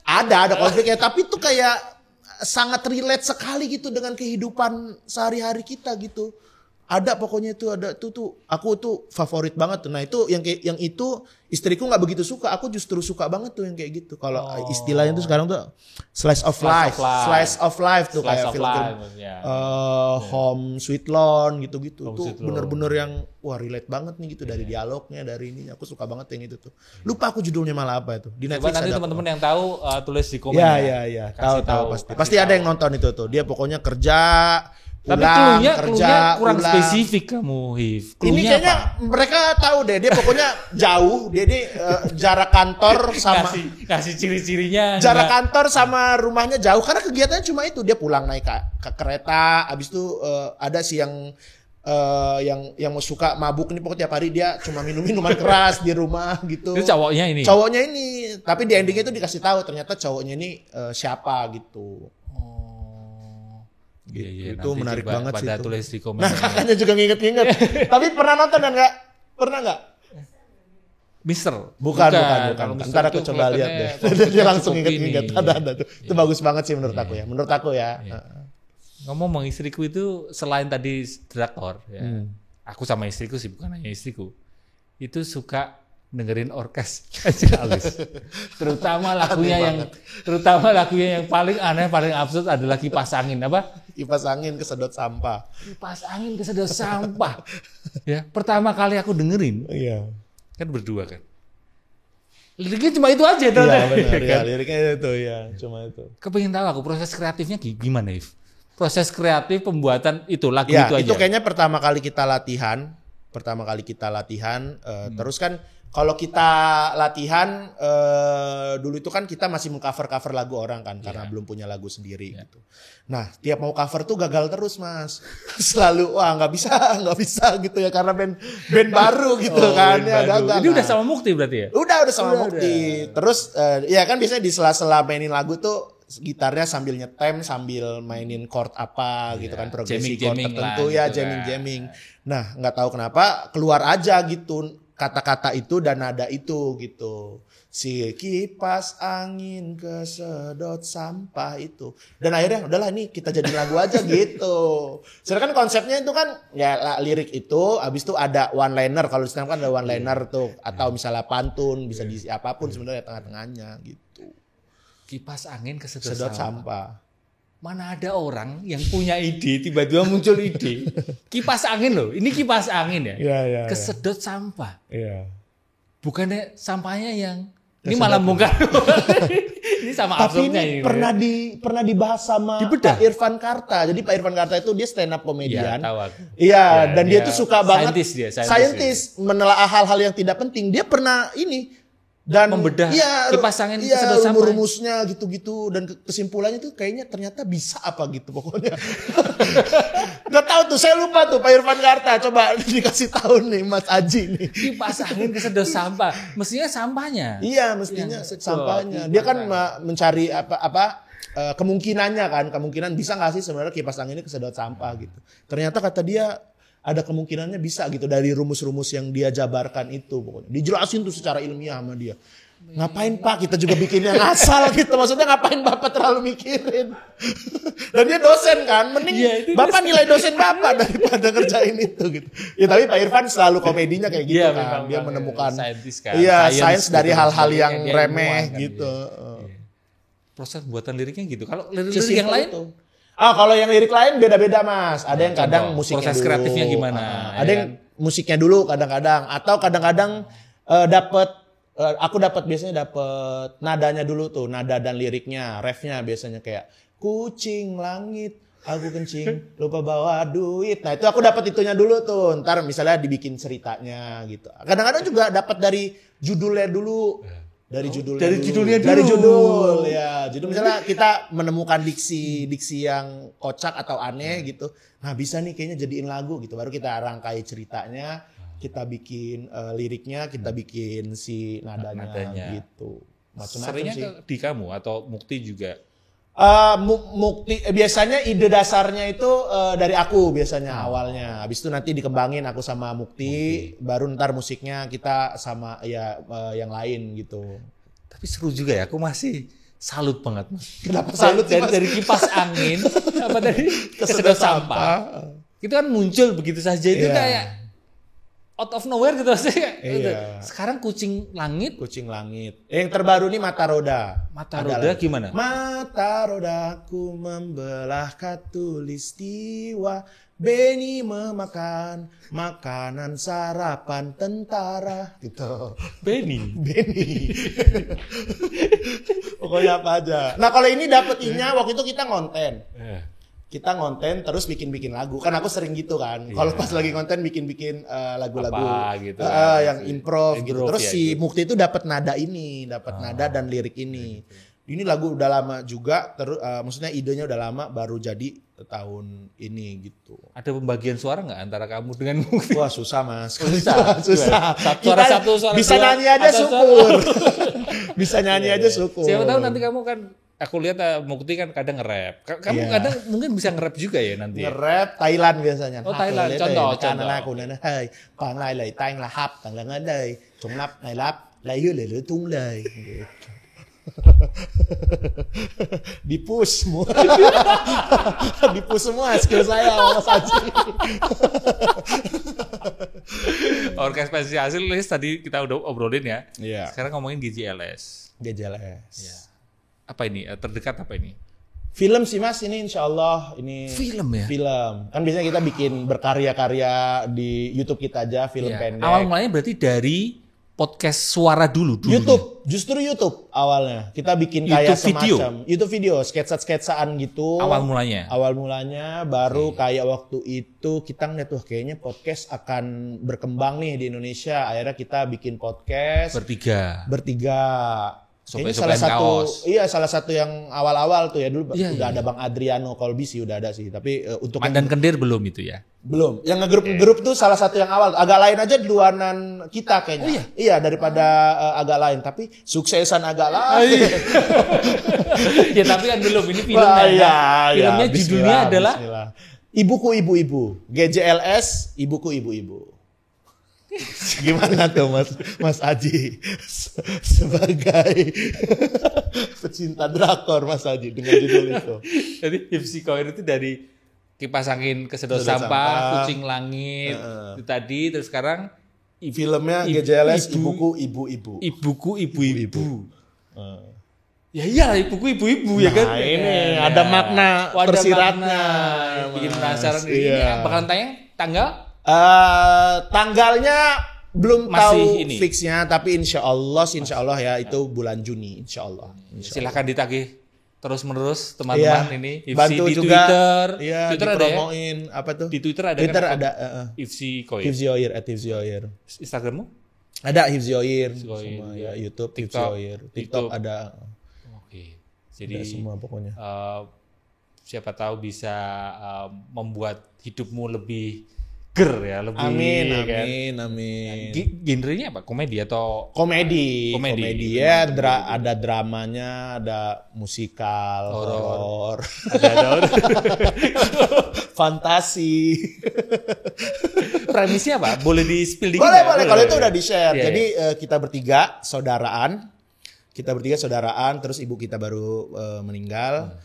ada konfliknya. Tapi tuh kayak sangat relate sekali gitu dengan kehidupan sehari-hari kita gitu. Ada pokoknya itu tuh aku tuh favorit banget tuh. Nah itu yang itu istriku nggak begitu suka. Aku justru suka banget tuh yang kayak gitu. Kalau istilahnya tuh sekarang tuh slice of life tuh kayak film-film Home Sweet Loan gitu-gitu. Tuh bener-bener yang wah relate banget nih gitu dari dialognya dari ini. Aku suka banget yang itu tuh. Lupa aku judulnya malah apa itu. Di Netflix nanti teman-teman yang tahu tulis di komen. Iya. Tahu pasti ada yang nonton itu tuh. Dia pokoknya kerja. Tapi cluenya kurang spesifik kamu, Hif. Ini kayaknya mereka tahu deh, dia pokoknya jauh, dia ini jarak kantor sama kasih ciri-cirinya. Jarak kantor sama rumahnya jauh karena kegiatannya cuma itu, dia pulang naik ke kereta, habis itu ada sih yang suka mabuk nih pokoknya tiap hari dia cuma minuman keras di rumah gitu. Itu cowoknya ini, tapi di endingnya itu dikasih tahu ternyata cowoknya ini siapa gitu. Gitu. Iya, itu menarik banget sih itu. Tulis di komen. Nah kakaknya juga nginget-nginget. Tapi pernah nonton kan nggak? Pernah nggak? Mister. Bukan. Ntar aku coba lihat deh. Dia langsung inget-inget. Ada tuh. Itu bagus banget sih menurut aku ya. Menurut aku ya. Ngomong istriku itu selain tadi drakor ya. Aku sama istriku sih, bukan hanya istriku. Itu suka dengerin orkes halus. Terutama lagunya yang paling aneh, paling absurd adalah Kipas Angin apa? Kipas angin kesedot sampah. Kipas angin kesedot sampah. Ya, pertama kali aku dengerin. Iya. Kan berdua kan. Liriknya cuma itu aja Iya benar ya, liriknya itu ya, cuma itu. Kepengen tahu aku proses kreatifnya gimana, If? Proses kreatif pembuatan itu lagu ya, itu aja. Itu kayaknya pertama kali kita latihan, terus kan kalau kita latihan dulu itu kan kita masih mengcover lagu orang kan karena belum punya lagu sendiri gitu. Nah tiap mau cover tuh gagal terus mas, selalu wah nggak bisa gitu ya karena band baru gitu kan ya gagal. Ini udah sama Mukti berarti ya? Udah sama Mukti. Terus ya kan biasanya di sela-sela mainin lagu tuh gitarnya sambil nyetem sambil mainin chord apa gitu kan progresi chord tertentu ya jamming. Nah nggak tahu kenapa keluar aja gitu kata-kata itu dan nada itu gitu. Si kipas angin kesedot sampah itu. Dan akhirnya udahlah nih kita jadi lagu aja gitu. Sedangkan konsepnya itu kan ya lirik itu habis itu ada one liner. Kalau di kan ada one liner tuh atau misalnya pantun bisa diisi apapun sebenarnya tengah-tengahnya gitu. Kipas angin kesedot sampah. Mana ada orang yang punya ide tiba-tiba muncul ide. Kipas angin loh. Ini kipas angin ya. Iya. Kesedot sampah. Iya. Bukannya sampahnya yang ini malah bukan. Ini sama absurdnya ini. Pernah dibahas sama Pak Irfan Karta. Jadi Pak Irfan Karta itu dia stand up komedian. Iya, tahu aku. Iya, dan dia tuh suka banget saintis menelaah hal-hal yang tidak penting. Dia pernah dan membedah kipas angin kesedot sampah. Rumusnya gitu-gitu dan kesimpulannya tuh kayaknya ternyata bisa apa gitu pokoknya. Gak tahu tuh, saya lupa tuh Pak Irfan Karta. Coba dikasih tahu nih Mas Aji nih. Kipas angin kesedot sampah. Mestinya sampahnya. Iya, mestinya sampahnya. Dia kan mencari kemungkinan bisa nggak sih sebenarnya kipas angin ini kesedot sampah gitu. Ternyata kata dia ada kemungkinannya bisa gitu dari rumus-rumus yang dia jabarkan itu pokoknya. Dijelasin tuh secara ilmiah sama dia. Ngapain Pak, kita juga bikin yang asal gitu. Maksudnya ngapain Bapak terlalu mikirin. Dan dia dosen kan, mending Bapak nilai dosen Bapak daripada kerjain itu gitu. Ya tapi Pak Irfan selalu komedinya kayak gitu kan. Dia menemukan sains dari hal-hal yang remeh gitu. Proses buatan liriknya gitu. Kalau lirik yang lain? Kalau yang lirik lain beda-beda Mas. Ada yang kadang musiknya proses dulu. Kreatifnya gimana? Ada yang musiknya dulu kadang-kadang. Atau kadang-kadang aku biasanya dapat nadanya dulu tuh, nada dan liriknya, refnya biasanya kayak kucing langit, aku kencing, lupa bawa duit. Nah itu aku dapat itunya dulu tuh, ntar misalnya dibikin ceritanya gitu. Kadang-kadang juga dapat dari judulnya dulu, dari judul ya. Jadi misalnya kita menemukan diksi yang kocak atau aneh gitu. Nah bisa nih kayaknya jadiin lagu gitu, baru kita rangkai ceritanya. Kita bikin liriknya, kita bikin si nadanya. Gitu. Macam-macam seringnya sih. di kamu atau Mukti juga? Mukti biasanya ide dasarnya itu dari aku biasanya awalnya. Habis itu nanti dikembangin aku sama Mukti, baru ntar musiknya kita sama yang lain gitu. Tapi seru juga ya, aku masih salut banget Mas. Kenapa salut dari kipas angin apa dari kesedot sampah. Itu kan muncul begitu saja itu kayak out of nowhere gitu maksudnya. Sekarang kucing langit. Yang terbaru nih Mata Roda. Mata Roda gimana? Mata rodaku membelah khatulistiwa, Beni memakan makanan sarapan tentara gitu. Beni. Pokoknya apa aja. Nah kalau ini dapet I-nya waktu itu kita ngonten. Kita ngonten terus bikin lagu. Kan aku sering gitu kan. Kalau pas lagi ngonten bikin lagu-lagu gitu, yang improv gitu. Terus si Mukti itu dapat nada dan lirik ini. Ini lagu udah lama juga, terus maksudnya idenya udah lama baru jadi tahun ini gitu. Ada pembagian suara nggak antara kamu dengan Mukti? Wah susah Mas. Susah. Suara satu, suara bisa dua, nyanyi aja syukur. Bisa nyanyi aja syukur. Siapa tahu nanti kamu kan. Aku lihat Mukti kan kadang nge-rap. Kamu kadang mungkin bisa nge-rap juga ya nanti. Nge-rap Thailand biasanya. Oh Thailand, contoh. Aku nên hơi còn lại lời tay là hấp tầng là ở đây chúng lắp này lắp lại hứa lời lửa tung lời. Di-push semua skill saya Mas Haji. Orkes Pensil Hasil tadi kita udah obrolin ya. Sekarang ngomongin GJLS. GJLS. Apa ini? Terdekat apa ini? Film sih Mas, ini insya Allah ini film ya. Film. Kan biasanya kita bikin berkarya-karya di YouTube kita aja, film pendek. Awal mulanya berarti dari podcast suara dulu. YouTube, justru YouTube awalnya. Kita bikin kayak semacam YouTube video, sketsa-sketsaan gitu. Awal mulanya baru kayak waktu itu kita ngeliat tuh kayaknya podcast akan berkembang nih di Indonesia. Akhirnya kita bikin podcast bertiga. Salah satu yang awal-awal tuh ya dulu udah ada Bang Adriano Kolbi sih udah ada sih, tapi untuk Mandan Kendir belum itu ya? Belum. Yang nge-grup tuh salah satu yang awal. Agak lain aja duluanan kita kayaknya. Iya daripada agak lain, tapi suksesan agak lain. Ya tapi kan belum ini filmnya. Filmnya judulnya adalah Ibuku Ibu-Ibu. GJLS Ibuku Ibu-Ibu. Gimana tuh Mas Aji sebagai pecinta drakor Mas Aji dengan judul itu? Jadi Hipsi Koir itu dari kipas angin kesedot sampah, kucing langit itu tadi, terus sekarang filmnya GJLS Ibuku Ibu-Ibu. Ya ibuku ibu-ibu ya kan. Ini ada makna tersiratnya. Bikin penasaran ini bakalan tayang tanggal? Tanggalnya belum tahu ini fixnya, tapi insya Allah ya itu bulan Juni insya Allah. Silahkan ditagih terus menerus teman-teman ini. Bantu di juga. Twitter ada ya? Apa tuh? Di Twitter ada. Ada. Hipsi Koir. @Hipsi Oir. Instagrammu? Ada Hipsi Oir. Semua ya YouTube Hipsi Oir. TikTok ada. Oke. Jadi ada semua pokoknya. Siapa tahu bisa membuat hidupmu lebih ger ya, lebih amin. Genrenya apa? Komedi atau komedi ya, ada dramanya, ada musikal, horor. Ada fantasi. Premisnya apa? Boleh di-spill dikit? Boleh. Kalau itu udah di-share. Jadi kita bertiga saudaraan. kita bertiga saudaraan, terus ibu kita baru meninggal,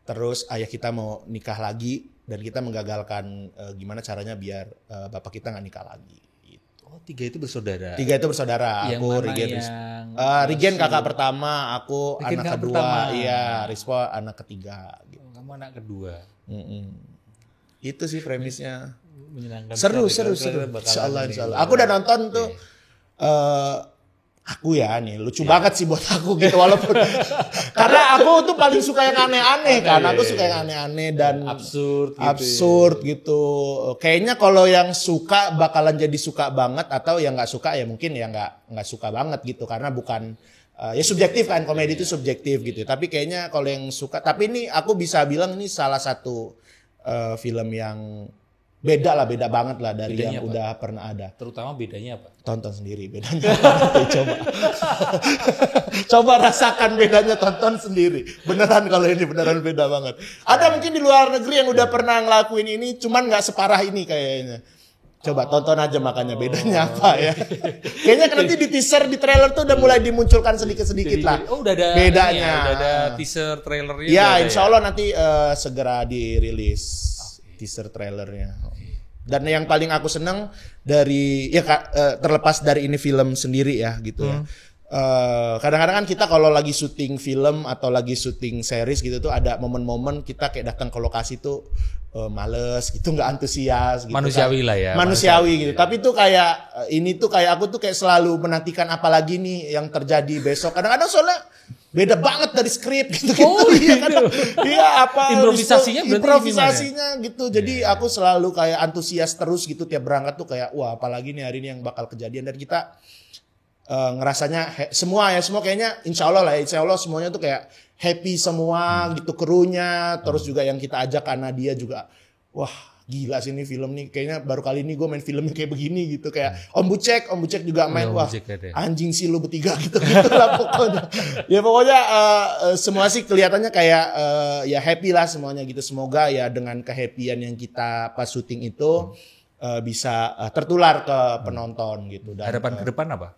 terus ayah kita mau nikah lagi dan kita menggagalkan gimana caranya biar bapak kita nggak nikah lagi. Oh, 3 itu bersaudara. 3 itu bersaudara. Yang aku mana Regen, Rigen kakak pertama, aku Rigen anak kedua, pertama. iya, Rispo anak ketiga. Gitu. Oh, kamu anak kedua. Itu sih premisnya. Menyenangkan. Seru. Insya Allah. Aku udah nonton tuh. Aku ya nih lucu banget sih buat aku gitu walaupun karena aku tuh paling suka yang aneh-aneh kan. Aku suka yang aneh-aneh dan absurd gitu. Kayaknya kalau yang suka bakalan jadi suka banget atau yang nggak suka ya mungkin ya nggak suka banget gitu karena bukan ya subjektif kan, komedi itu subjektif gitu. Tapi kayaknya kalau yang suka, tapi ini aku bisa bilang ini salah satu film yang beda banget lah dari bedanya yang apa? Udah pernah ada. Terutama bedanya apa? Tonton sendiri bedanya. Coba rasakan bedanya, tonton sendiri. Beneran kalau ini beneran beda banget. Ada mungkin di luar negeri yang udah pernah ngelakuin ini, cuman nggak separah ini kayaknya. Coba tonton aja makanya bedanya apa ya. Kayaknya nanti di teaser, di trailer tuh udah mulai dimunculkan sedikit-sedikit lah. Oh udah ada bedanya. Ya, udah ada teaser trailernya. Ya insya Allah nanti segera dirilis. Teaser trailernya. Dan yang paling aku seneng dari ya terlepas dari ini film sendiri ya gitu ya. Kadang-kadang kan kita kalau lagi syuting film atau lagi syuting series gitu tuh ada momen-momen kita kayak datang ke lokasi tuh males gitu, nggak antusias gitu. Manusiawi lah ya. Manusiawi gitu. Tapi tuh kayak ini tuh kayak aku tuh kayak selalu menantikan apalagi nih yang terjadi besok. Kadang-kadang soalnya beda banget dari skrip gitu. Oh iya, iya apa improvisasinya gitu. Jadi aku selalu kayak antusias terus gitu tiap berangkat tuh kayak wah apalagi nih hari ini yang bakal kejadian dan kita ngerasanya semua kayaknya insya Allah semuanya tuh kayak happy semua gitu krunya terus juga yang kita ajak karena dia juga wah gila sih ini film nih kayaknya baru kali ini gue main filmnya kayak begini gitu kayak Om Bucek juga main wah anjing sih lu bertiga gitu lah pokoknya ya pokoknya semua sih kelihatannya kayak ya happy lah semuanya gitu semoga ya dengan kehappyan yang kita pas syuting itu bisa tertular ke penonton gitu. Dan harapan ke depan apa?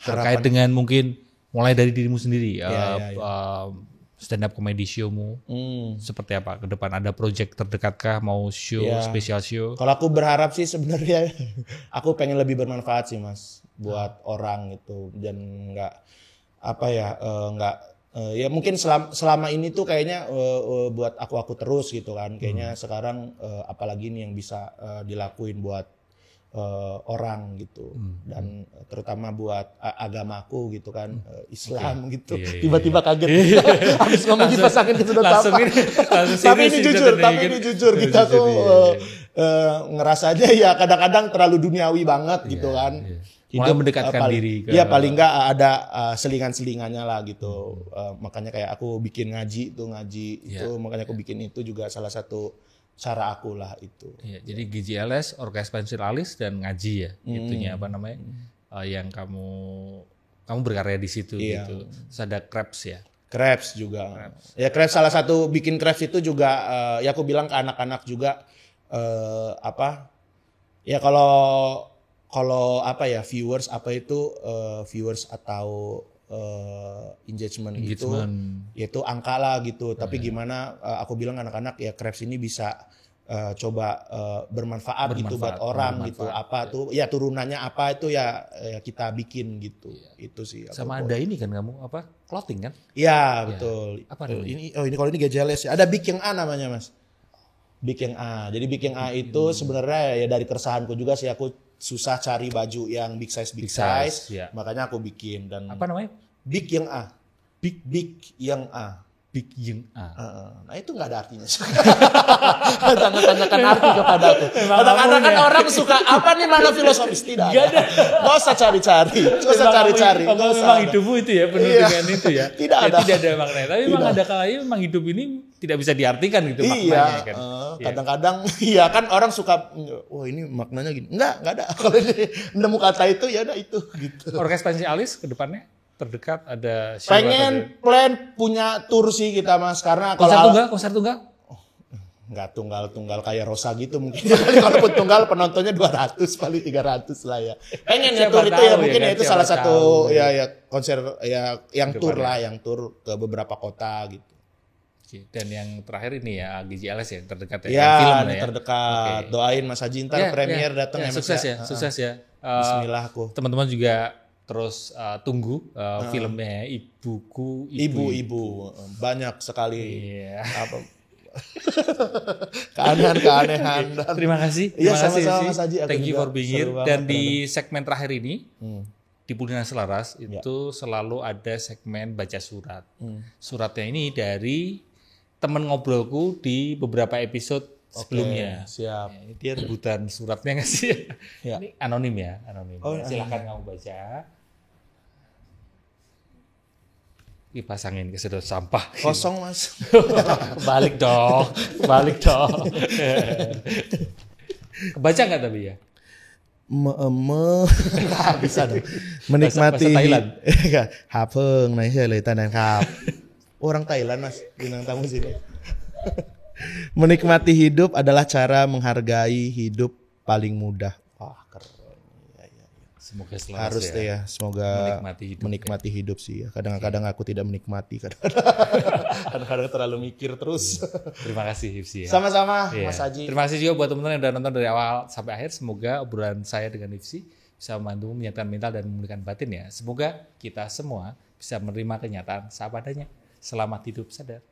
Terkait dengan mungkin mulai dari dirimu sendiri stand up comedy show-mu seperti apa ke depan? Ada project terdekat kah mau show spesial show? Kalau aku berharap sih sebenarnya aku pengen lebih bermanfaat sih Mas buat orang gitu dan nggak ya mungkin selama ini tuh kayaknya buat aku terus gitu kan kayaknya sekarang apalagi ini yang bisa dilakuin buat orang gitu dan terutama buat agamaku gitu kan Islam gitu tiba-tiba kaget habis ngomong kipas angin ke sudut apa tapi ini jujur kita tuh ngerasanya ya kadang-kadang terlalu duniawi banget gitu kan mulai mendekatkan diri ke paling nggak ada selingan-selingannya lah gitu makanya kayak aku bikin ngaji itu makanya aku bikin itu juga salah satu cara aku lah itu. Ya, jadi GJLS, Orkes Pensil Alis dan ngaji ya, itunya apa namanya, yang kamu berkarya di situ gitu. Terus ada Krebs ya. Krebs juga. Ya Krebs salah satu bikin Krebs itu juga ya aku bilang ke anak-anak juga ya kalau viewers atau engagement itu yaitu angka lah gitu tapi gimana aku bilang anak-anak ya Krebs ini bisa coba bermanfaat gitu buat orang gitu tuh ya turunannya apa itu ya kita bikin gitu itu sih sama ada ini kan kamu clothing kan iya betul apa ini kalau ini GJLS ya ada Big yang A namanya Mas Big yang A jadi Big yang A itu sebenarnya ya dari keresahanku juga sih aku susah cari baju yang big size makanya aku bikin dan apa namanya big yang A big yang A big yang A nah itu nggak ada artinya jangan tanyakan arti kepada aku kadang-kadang kan orang suka apa nih mana filosofis tidak ada nggak usah cari-cari memang hidupmu itu ya penuh dengan itu ya tidak ada maknanya tapi memang ada kalanya memang hidup ini tidak bisa diartikan gitu maknanya kan kadang-kadang iya kan orang suka ini maknanya gini enggak ada kalau nemu kata itu ya udah itu gitu. Orkes Pensil Alis ke depannya terdekat ada pengen plan punya tour sih kita Mas karena konser tunggal nggak tunggal kayak Rosa gitu mungkin. Kalaupun tunggal penontonnya 200 paling 300 lah ya. Pengen ya tur itu ya mungkin ya, itu salah satu ya konser ya yang tur lah, yang tur ke beberapa kota gitu. Oke. Dan yang terakhir ini ya GJLS ya terdekat ya. Ya, film ini terdekat. Okay. Doain Mas Haji ntar premier datang ya, sukses ya, sukses ya. Bismillah aku. Teman-teman juga terus tunggu filmnya Ibu-Ibu. Banyak sekali. Iya. Apa keanehan. Terima kasih. Iya, sama-sama Mas Haji. Thank you for being here. Dan di segmen terakhir ini di Pulina Selaras itu selalu ada segmen baca surat. Suratnya ini dari teman ngobrolku di beberapa episode sebelumnya. Siap. Ya, dia rebutan suratnya nggak sih? Ya. Ini anonim ya, anonim. Oh, silahkan kamu baca. Dipasangin ke sedot sampah. Kosong Mas. Balik dong. Kebaca nggak tapi ya? Bisa dong. Menikmati Thailand. Hapeng, nah saya lihat Thailand. Orang Thailand Mas, bintang tamu sini. Menikmati hidup adalah cara menghargai hidup paling mudah. Wah, keren. Semoga selalu harus ya. Semoga menikmati hidup sih ya. Kadang-kadang aku tidak menikmati, kadang-kadang terlalu mikir terus. Terima kasih Hifsi ya. Sama-sama Mas Haji. Terima kasih juga buat teman-teman yang udah nonton dari awal sampai akhir. Semoga obrolan saya dengan Hifsi bisa membantu menyatakan mental dan memulihkan batin ya. Semoga kita semua bisa menerima kenyataan seadanya. Selamat hidup sadar.